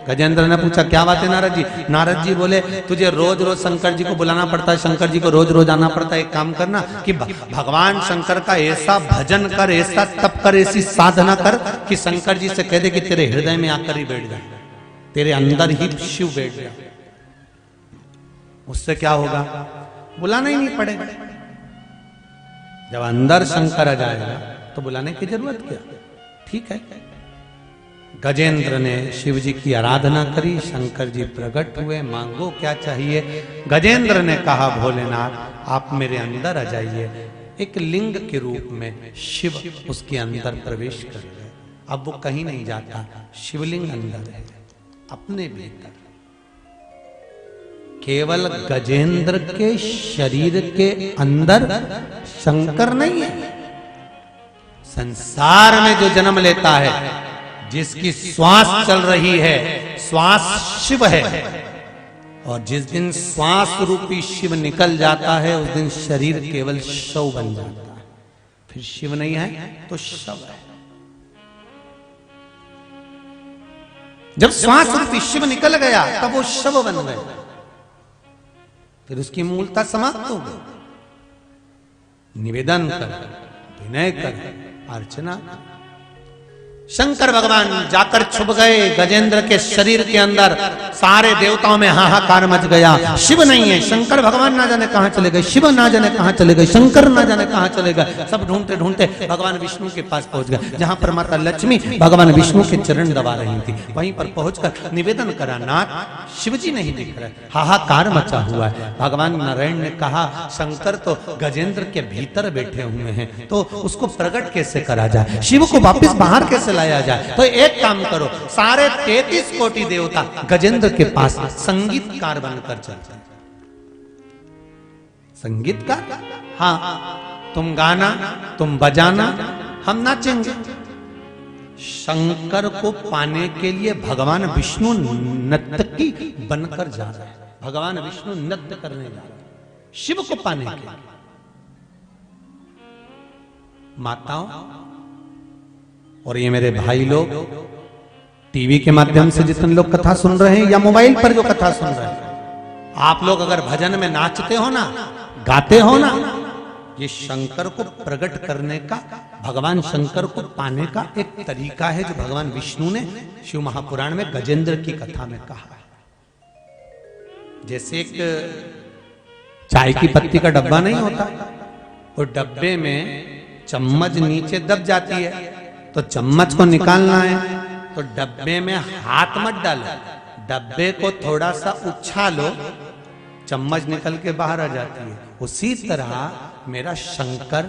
गजेंद्र ने पूछा क्या बात है नारद जी? नारद जी बोले तुझे रोज रोज शंकर जी को बुलाना पड़ता है, शंकर जी को रोज रोज आना पड़ता है। एक काम करना कि भगवान शंकर का ऐसा भजन कर, ऐसा तप कर, ऐसी साधना कर कि शंकर जी से कह दे कि तेरे हृदय में आकर ही बैठ जाए, तेरे अंदर ही शिव बैठ गया। उससे क्या होगा? बुलाना ही नहीं पड़ेगा। जब अंदर शंकर आ जाएगा तो बुलाने की जरूरत क्या? ठीक है। गजेंद्र ने शिव जी की आराधना करी, शंकर जी प्रकट हुए, मांगो क्या चाहिए। गजेंद्र ने कहा भोलेनाथ आप मेरे अंदर आ जाइए। एक लिंग के रूप में शिव उसके अंदर प्रवेश कर गए। अब वो कहीं नहीं जाता, शिवलिंग अंदर है अपने भीतर। केवल गजेंद्र के शरीर के अंदर शंकर नहीं है। संसार में जो जन्म लेता है, जिसकी श्वास चल रही है, श्वास शिव है। और जिस दिन श्वास रूपी शिव निकल जाता है उस दिन शरीर केवल शव बन जाता है। फिर शिव नहीं है तो शव है। जब श्वास रूपी शिव निकल गया तब वो शव बन गए, फिर उसकी मूलता समाप्त हो गई। निवेदन कर, विनय कर, अर्चना। शंकर भगवान जाकर छुप गए गजेंद्र के शरीर के अंदर। सारे देवताओं में हाहाकार मच गया। शिव नहीं है, शंकर भगवान ना जाने कहां चले गए, शिव ना जाने कहां चले गए, शंकर ना जाने कहां चले गए। सब ढूंढते ढूंढते भगवान विष्णु के पास पहुंच गए, जहां पर माता लक्ष्मी भगवान विष्णु के चरण दबा रही थी। वहीं पर पहुंचकर निवेदन करा, नाथ शिव जी नहीं दिख रहे, हाहाकार मचा हुआ है। भगवान नारायण ने कहा, शंकर तो गजेंद्र के भीतर बैठे हुए हैं, तो उसको प्रकट कैसे करा जाए, शिव को वापस बाहर कैसे लाया जाए। तो एक काम करो, सारे 33 कोटि देवता गजेंद्र के पास संगीतकार बनकर चलते। संगीतकार? हाँ, तुम गाना, तुम बजाना, हम नाचेंगे। शंकर को पाने के लिए भगवान विष्णु नर्तकी बनकर जा रहे हैं। भगवान विष्णु नृत्य करने जा रहे हैं शिव को पाने के लिए। माताओं और ये मेरे भाई लोग, टीवी के माध्यम से जितने लोग कथा सुन रहे हैं या मोबाइल पर जो कथा सुन रहे हैं, आप लोग अगर भजन में नाचते हो ना, गाते हो ना, ये शंकर को प्रकट करने का, भगवान शंकर को पाने का एक तरीका है जो भगवान विष्णु ने शिव महापुराण में गजेंद्र की कथा में कहा है। जैसे एक चाय की पत्ती का डब्बा नहीं होता, और डब्बे में चम्मच नीचे दब जाती है, तो चम्मच को निकालना है तो डब्बे में हाथ मत डालो, डब्बे को थोड़ा सा उछालो, चम्मच निकल के बाहर आ जाती है। उसी तरह मेरा शंकर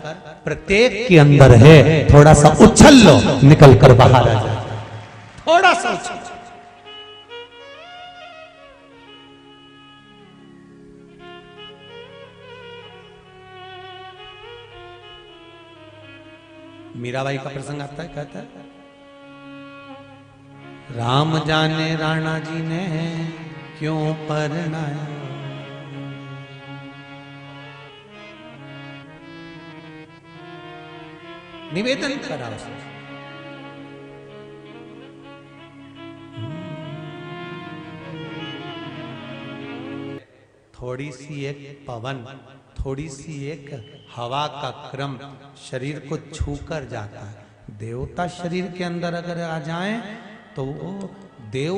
प्रत्येक के अंदर है, थोड़ा सा उछल लो, निकल कर बाहर आ जाता है। थोड़ा सा उछल। मीराबाई का प्रसंग आता है, कहता है, राम जाने राणा जी ने क्यों परनाया, निवेदन करा उसने। थोड़ी सी एक पवन, थोड़ी सी एक हवा का क्रम शरीर को छूकर जाता है। देवता शरीर के अंदर अगर आ जाएं तो वो देव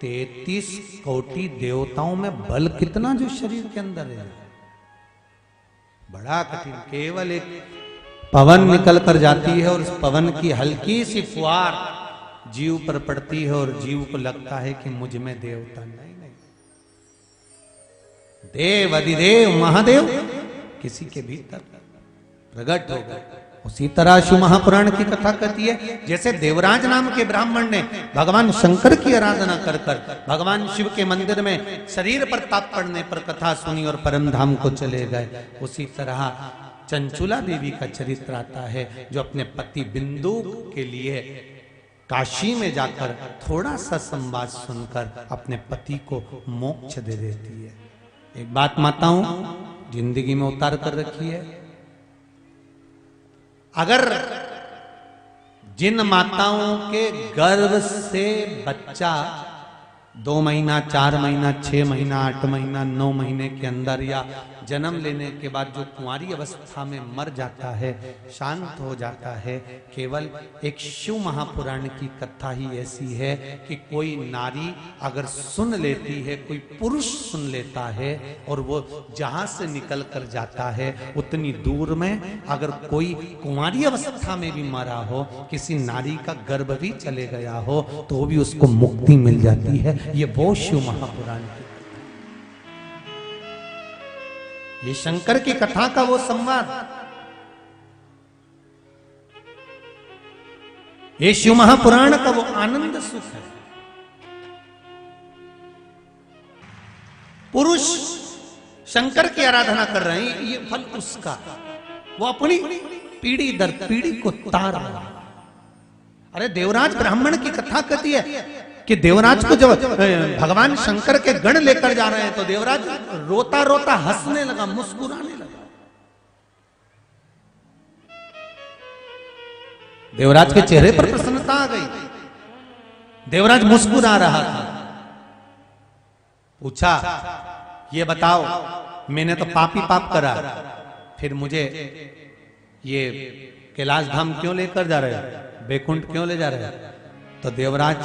33 कोटि देवताओं में बल कितना जो शरीर के अंदर है, बड़ा कठिन। केवल एक पवन निकल कर जाती है और उस पवन की हल्की सी फुहार जीव पर पड़ती है और जीव को लगता है कि मुझ में देवता नहीं। देव अधिदेव महादेव किसी के भीतर प्रकट हो गए। उसी तरह शिव महापुराण की कथा कहती है, जैसे देवराज नाम के ब्राह्मण ने भगवान शंकर की आराधना कर कर भगवान शिव के मंदिर में शरीर पर ताप पड़ने पर कथा सुनी और परम धाम को चले गए। उसी तरह चंचुला देवी का चरित्र आता है, जो अपने पति बिंदु के लिए काशी में जाकर थोड़ा सा संवाद सुनकर अपने पति को मोक्ष दे देती है। एक बात माताओं जिंदगी में उतार कर रखी है, अगर जिन माताओं के गर्भ से बच्चा 2 महीना, 4 महीना, 6 महीना, 8 महीना, 9 महीने के अंदर या जन्म लेने के बाद जो कुंवारी अवस्था में मर जाता है, शांत हो जाता है, केवल एक शिव महापुराण की कथा ही ऐसी है कि कोई नारी अगर सुन लेती है, कोई पुरुष सुन लेता है और वो जहां से निकल कर जाता है उतनी दूर में अगर कोई कुंवारी अवस्था में भी मरा हो, किसी नारी का गर्भ भी चले गया हो, तो भी उसको मुक्ति मिल जाती है। ये वो शिव महापुराण की, ये शंकर की कथा का वो संवाद, ये शिव महापुराण का वो आनंद सुख है। पुरुष शंकर की आराधना कर रहे हैं, ये फल उसका, वो अपनी पीढ़ी दर पीढ़ी को तार रहा है। अरे देवराज ब्राह्मण की कथा कहती है कि देवराज को जब भगवान शंकर के गण लेकर जा रहे हैं तो देवराज रोता रोता हंसने लगा, मुस्कुराने लगा। देवराज के चेहरे पर प्रसन्नता आ गई, देवराज मुस्कुरा रहा था। पूछा, ये बताओ मैंने तो पाप ही पाप करा, फिर मुझे ये कैलाश धाम क्यों लेकर जा रहे हो? बैकुंठ क्यों ले जा रहे हो? तो देवराज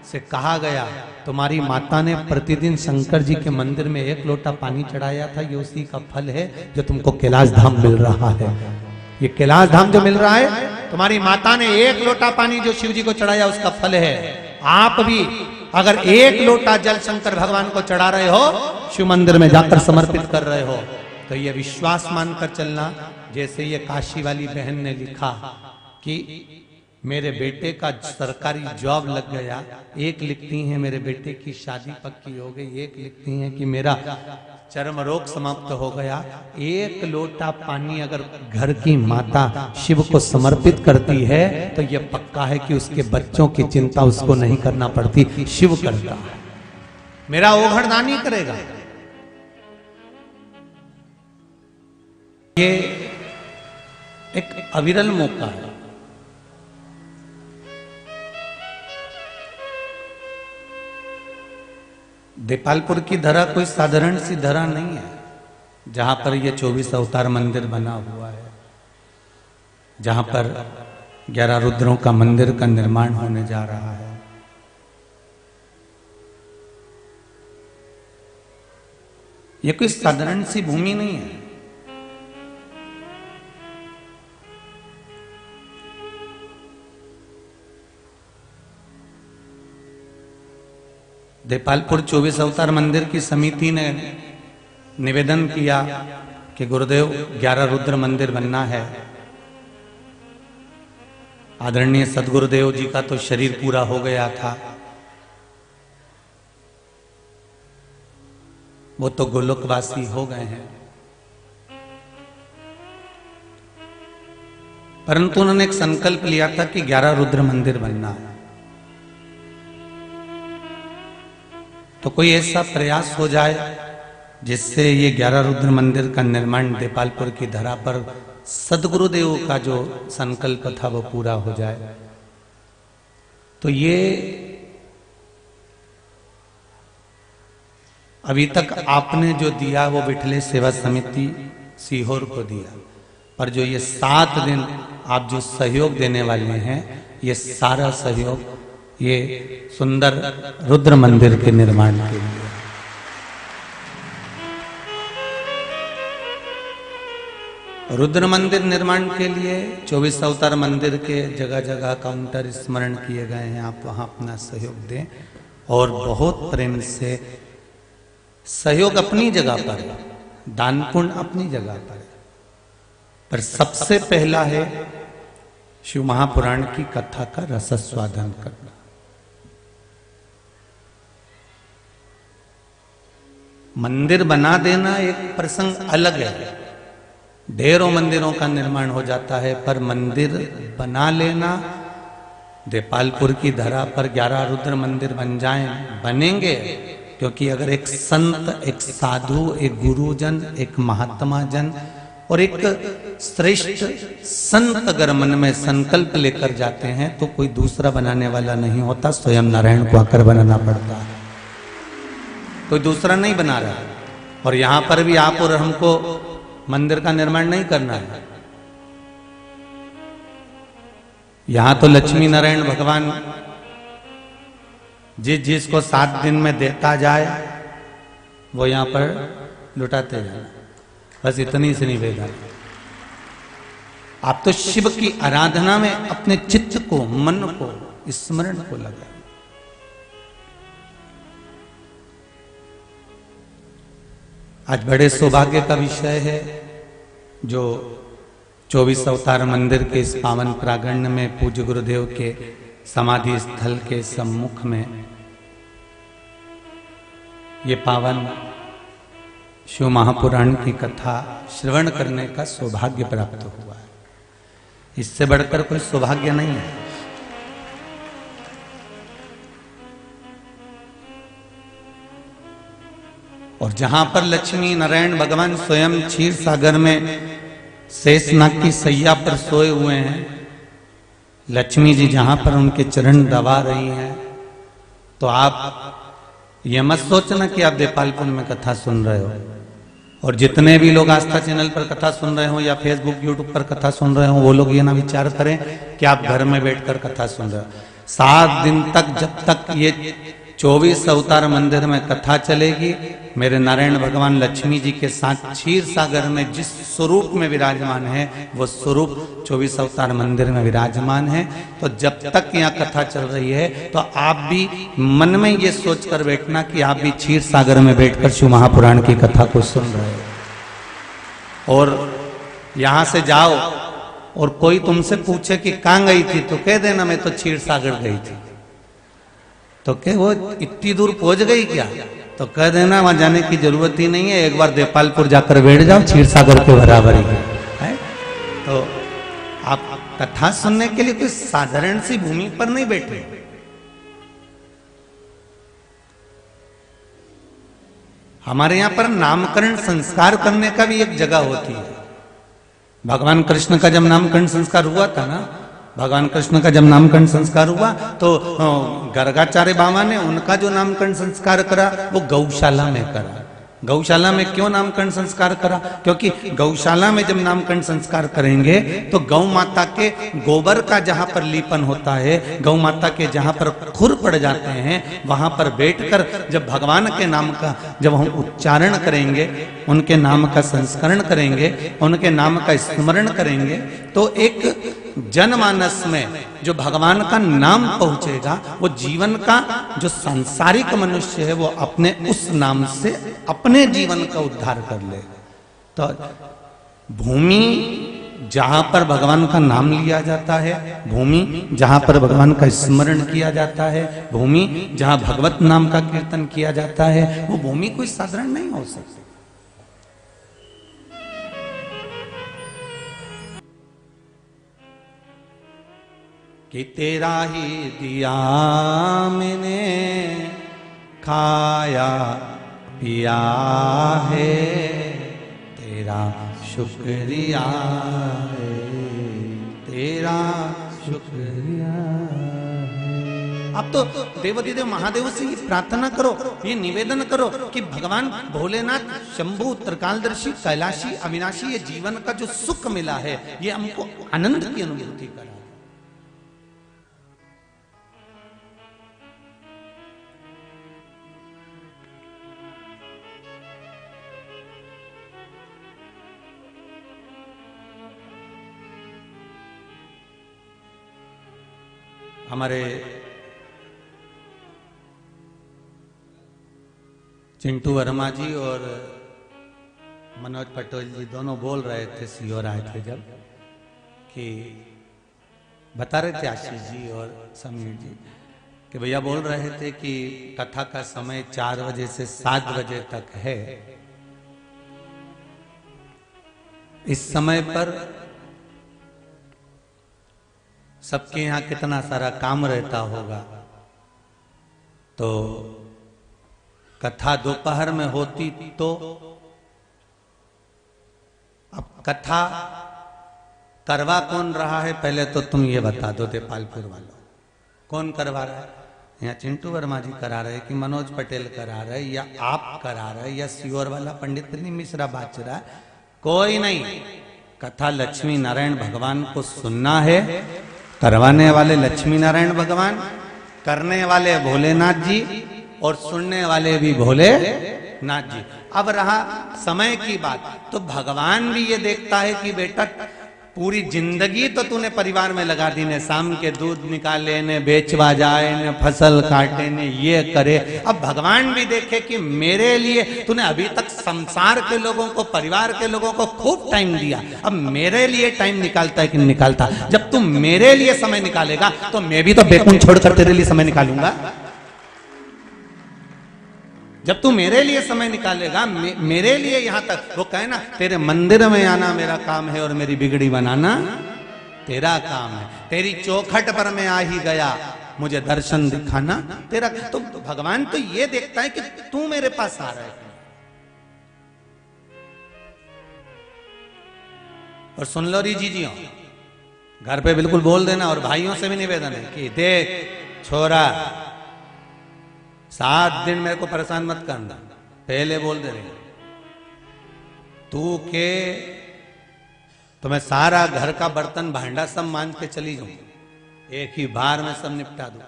से कहा गया तुम्हारी माता ने प्रतिदिन शंकर जी के मंदिर में 1 लोटा पानी चढ़ाया था, ये उसी का फल है जो तुमको कैलाश धाम मिल रहा है। ये कैलाश धाम जो मिल रहा है, तुम्हारी माता ने 1 लोटा पानी जो शिव जी को चढ़ाया उसका फल है। आप भी अगर 1 लोटा जल शंकर भगवान को चढ़ा रहे हो, शिव मंदिर में जाकर समर्पित कर रहे हो, तो ये विश्वास मानकर चलना। जैसे ये काशी वाली बहन ने लिखा कि मेरे बेटे का सरकारी जॉब लग गया, एक लिखती हैं मेरे बेटे की शादी पक्की हो गई, एक लिखती हैं कि मेरा चर्म रोग समाप्त हो गया। 1 लोटा पानी अगर घर की माता शिव को समर्पित करती है तो यह पक्का है कि उसके बच्चों की चिंता उसको नहीं करना पड़ती, शिव करता है। मेरा ओघड़दानी करेगा। ये एक अविरल मौका है। देपालपुर की धरा कोई साधारण सी धरा नहीं है, जहां पर ये 24 अवतार मंदिर बना हुआ है, जहां पर 11 रुद्रों का मंदिर का निर्माण होने जा रहा है। ये कोई साधारण सी भूमि नहीं है। देपालपुर 24 अवतार मंदिर की समिति ने निवेदन किया कि गुरुदेव 11 रुद्र मंदिर बनना है। आदरणीय सदगुरुदेव जी का तो शरीर पूरा हो गया था, वो तो गोलोकवासी हो गए हैं, परंतु उन्होंने एक संकल्प लिया था कि 11 रुद्र मंदिर बनना है। तो कोई ऐसा प्रयास हो जाए जिससे ये 11 रुद्र मंदिर का निर्माण देपालपुर की धरा पर सदगुरुदेव का जो संकल्प था वो पूरा हो जाए। तो ये अभी तक आपने जो दिया वो विठले सेवा समिति सीहोर को दिया, पर जो ये 7 दिन आप जो सहयोग देने वाले हैं, ये सारा सहयोग ये सुंदर रुद्र मंदिर के निर्माण के लिए। रुद्र मंदिर निर्माण के लिए 24 अवतार मंदिर के जगह जगह काउंटर स्मरण किए गए हैं। आप वहां अपना सहयोग दें और बहुत प्रेम से सहयोग अपनी जगह पर, दान पुण्य अपनी जगह पर सबसे पहला है शिव महापुराण की कथा का रसस्वादन करना। मंदिर बना देना एक प्रसंग अलग है, ढेरों मंदिरों का निर्माण हो जाता है, पर मंदिर बना लेना, देपालपुर की धरा पर 11 रुद्र मंदिर बन जाएं, बनेंगे, क्योंकि अगर एक संत, एक साधु, एक गुरुजन, एक महात्मा जन और एक श्रेष्ठ संत अगर मन में संकल्प लेकर जाते हैं तो कोई दूसरा बनाने वाला नहीं होता, स्वयं नारायण को आकर बनाना पड़ता है, कोई दूसरा नहीं बना रहा। और यहां पर भी आप और हमको मंदिर का निर्माण नहीं करना है। यहां तो लक्ष्मी नारायण भगवान जिसको 7 दिन में देता जाए वो यहां पर लुटाते जाए, बस इतनी सी निवेदन। आप तो शिव की आराधना में अपने चित्त को, मन को, स्मरण को लगाए। आज बड़े सौभाग्य का विषय है जो 24 अवतार मंदिर के इस पावन प्रांगण में पूज्य गुरुदेव के समाधि स्थल के सम्मुख में ये पावन शिव महापुराण की कथा श्रवण करने का सौभाग्य प्राप्त हुआ है। इससे बढ़कर कोई सौभाग्य नहीं है। और जहां पर लक्ष्मी नारायण भगवान स्वयं क्षीर सागर में शेषनाग की सैया पर सोए हुए हैं, लक्ष्मी जी जहां पर उनके चरण दबा रही हैं, तो आप ये मत सोचना कि आप देपालपुर में कथा सुन रहे हो। और जितने भी लोग आस्था चैनल पर कथा सुन रहे हो या फेसबुक यूट्यूब पर कथा सुन रहे हो, वो लोग ये ना विचार करें कि आप घर में बैठकर कथा सुन रहे हो। 7 दिन तक, जब तक ये 24 अवतार मंदिर में कथा चलेगी, मेरे नारायण भगवान लक्ष्मी जी के साथ क्षीर सागर में जिस स्वरूप में विराजमान है, वो स्वरूप 24 अवतार मंदिर में विराजमान है। तो जब तक यहाँ कथा चल रही है, तो आप भी मन में ये सोचकर बैठना कि आप भी क्षीर सागर में बैठकर शिव महापुराण की कथा को सुन रहे हो। और यहाँ से जाओ और कोई तुमसे पूछे कि कहाँ गई थी, तो कह देना मैं तो क्षीर सागर गई थी। तो क्या वो इतनी दूर पहुंच गई क्या, तो कह देना वहां जाने की जरूरत ही नहीं है, एक बार देपालपुर जाकर बैठ जाओ, क्षीर सागर के बराबर ही है। तो आप कथा सुनने के लिए कोई साधारण सी भूमि पर नहीं बैठे। हमारे यहां पर नामकरण संस्कार करने का भी एक जगह होती है। भगवान कृष्ण का जब नामकरण संस्कार हुआ था ना, भगवान कृष्ण का जब नामकरण संस्कार हुआ, तो गर्गाचार्य बाबा ने उनका जो नामकरण संस्कार करा वो गौशाला में करा। गौशाला में क्यों नामकरण संस्कार करा? क्योंकि गौशाला में जब नामकरण संस्कार करेंगे तो गौ माता के गोबर का जहां पर लीपन होता है, गौ माता के जहां पर खुर पड़ जाते हैं, वहां पर बैठकर जब भगवान के नाम का जब हम उच्चारण करेंगे, उनके नाम का संस्करण करेंगे, उनके नाम का स्मरण करेंगे, तो एक जनमानस में जो भगवान का नाम पहुंचेगा, वो जीवन का जो सांसारिक मनुष्य है, वो अपने उस नाम से अपने जीवन का उद्धार कर ले। तो भूमि जहां पर भगवान का नाम लिया जाता है, भूमि जहां पर भगवान का स्मरण किया जाता है, भूमि जहां भगवत नाम का कीर्तन किया जाता है, वो भूमि कोई साधारण नहीं हो सकती। कि तेरा ही दिया मैंने खाया पिया है, तेरा शुक्रिया है, तेरा शुक्रिया है। अब तो देवाधिदेव महादेव से ये प्रार्थना करो, ये निवेदन करो कि भगवान भोलेनाथ, शंभु, त्रिकालदर्शी, कैलाशी, अविनाशी, ये जीवन का जो सुख मिला है, ये हमको आनंद की अनुभूति करा। हमारे चिंटू वर्मा जी और मनोज पटेल जी दोनों बोल रहे थे, सीओ आए थे जब, कि बता रहे थे आशीष जी और समीर जी कि भैया बोल रहे थे कि कथा का समय 4 बजे से 7 बजे तक है। इस समय पर सबके यहाँ कितना सारा काम रहता होगा, तो कथा दोपहर में होती तो अब कथा करवा कौन रहा है, पहले तो तुम ये बता दो देपालपुर वालों, कौन करवा रहा है? यहाँ चिंटू वर्मा जी करा रहे कि मनोज पटेल करा रहे, या आप करा रहे, या सीओर वाला पंडित मिश्रा बाच रहा है? कोई नहीं। कथा लक्ष्मी नारायण भगवान को सुनना है, करवाने वाले लक्ष्मी नारायण भगवान, करने वाले भोलेनाथ जी और सुनने वाले भी भोलेनाथ जी। अब रहा समय की बात, तो भगवान भी ये देखता है कि बेटा पूरी जिंदगी तो तूने परिवार में लगा दी ने, शाम के दूध निकाले ने, बेचवा जाए ने, फसल काटे ने, ये करे। अब भगवान भी देखे कि मेरे लिए तूने अभी तक संसार के लोगों को, परिवार के लोगों को खूब टाइम दिया, अब मेरे लिए टाइम निकालता है कि नहीं निकालता? जब तू मेरे लिए समय निकालेगा तो मैं भी तो बैकुंठ छोड़कर तेरे लिए समय निकालूंगा। जब तू मेरे लिए समय निकालेगा, मेरे लिए यहां तक, वो कहे ना तेरे मंदिर में आना मेरा काम है और मेरी बिगड़ी बनाना तेरा काम है, तेरी चौखट पर मैं आ ही गया, मुझे दर्शन दिखाना तेरा। तो भगवान तो ये देखता है कि तू मेरे पास आ रहा है। और सुन लो री जीजियों, घर पे बिल्कुल बोल देना, और भाइयों से भी निवेदन है कि देख छोरा, 7 दिन मेरे को परेशान मत करना, पहले बोल दे रहे तू के तो मैं सारा घर का बर्तन भांडा सब मान के चली जाऊं, एक ही बार में सब निपटा दूं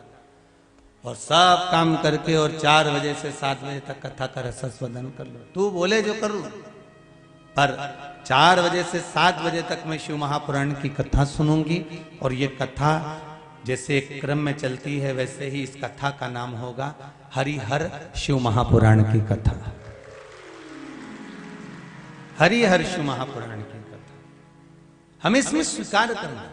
और सब काम करके और 4 बजे से 7 बजे तक कथा का रसस्वदन कर लो। तू बोले जो करूं, पर 4 बजे से 7 बजे तक मैं शिव महापुराण की कथा सुनूंगी और ये कथा जैसे एक क्रम में चलती है वैसे ही इस कथा का नाम होगा हरिहर शिव महापुराण की कथा। हरिहर शिव महापुराण की कथा हमें इसमें स्वीकार करना।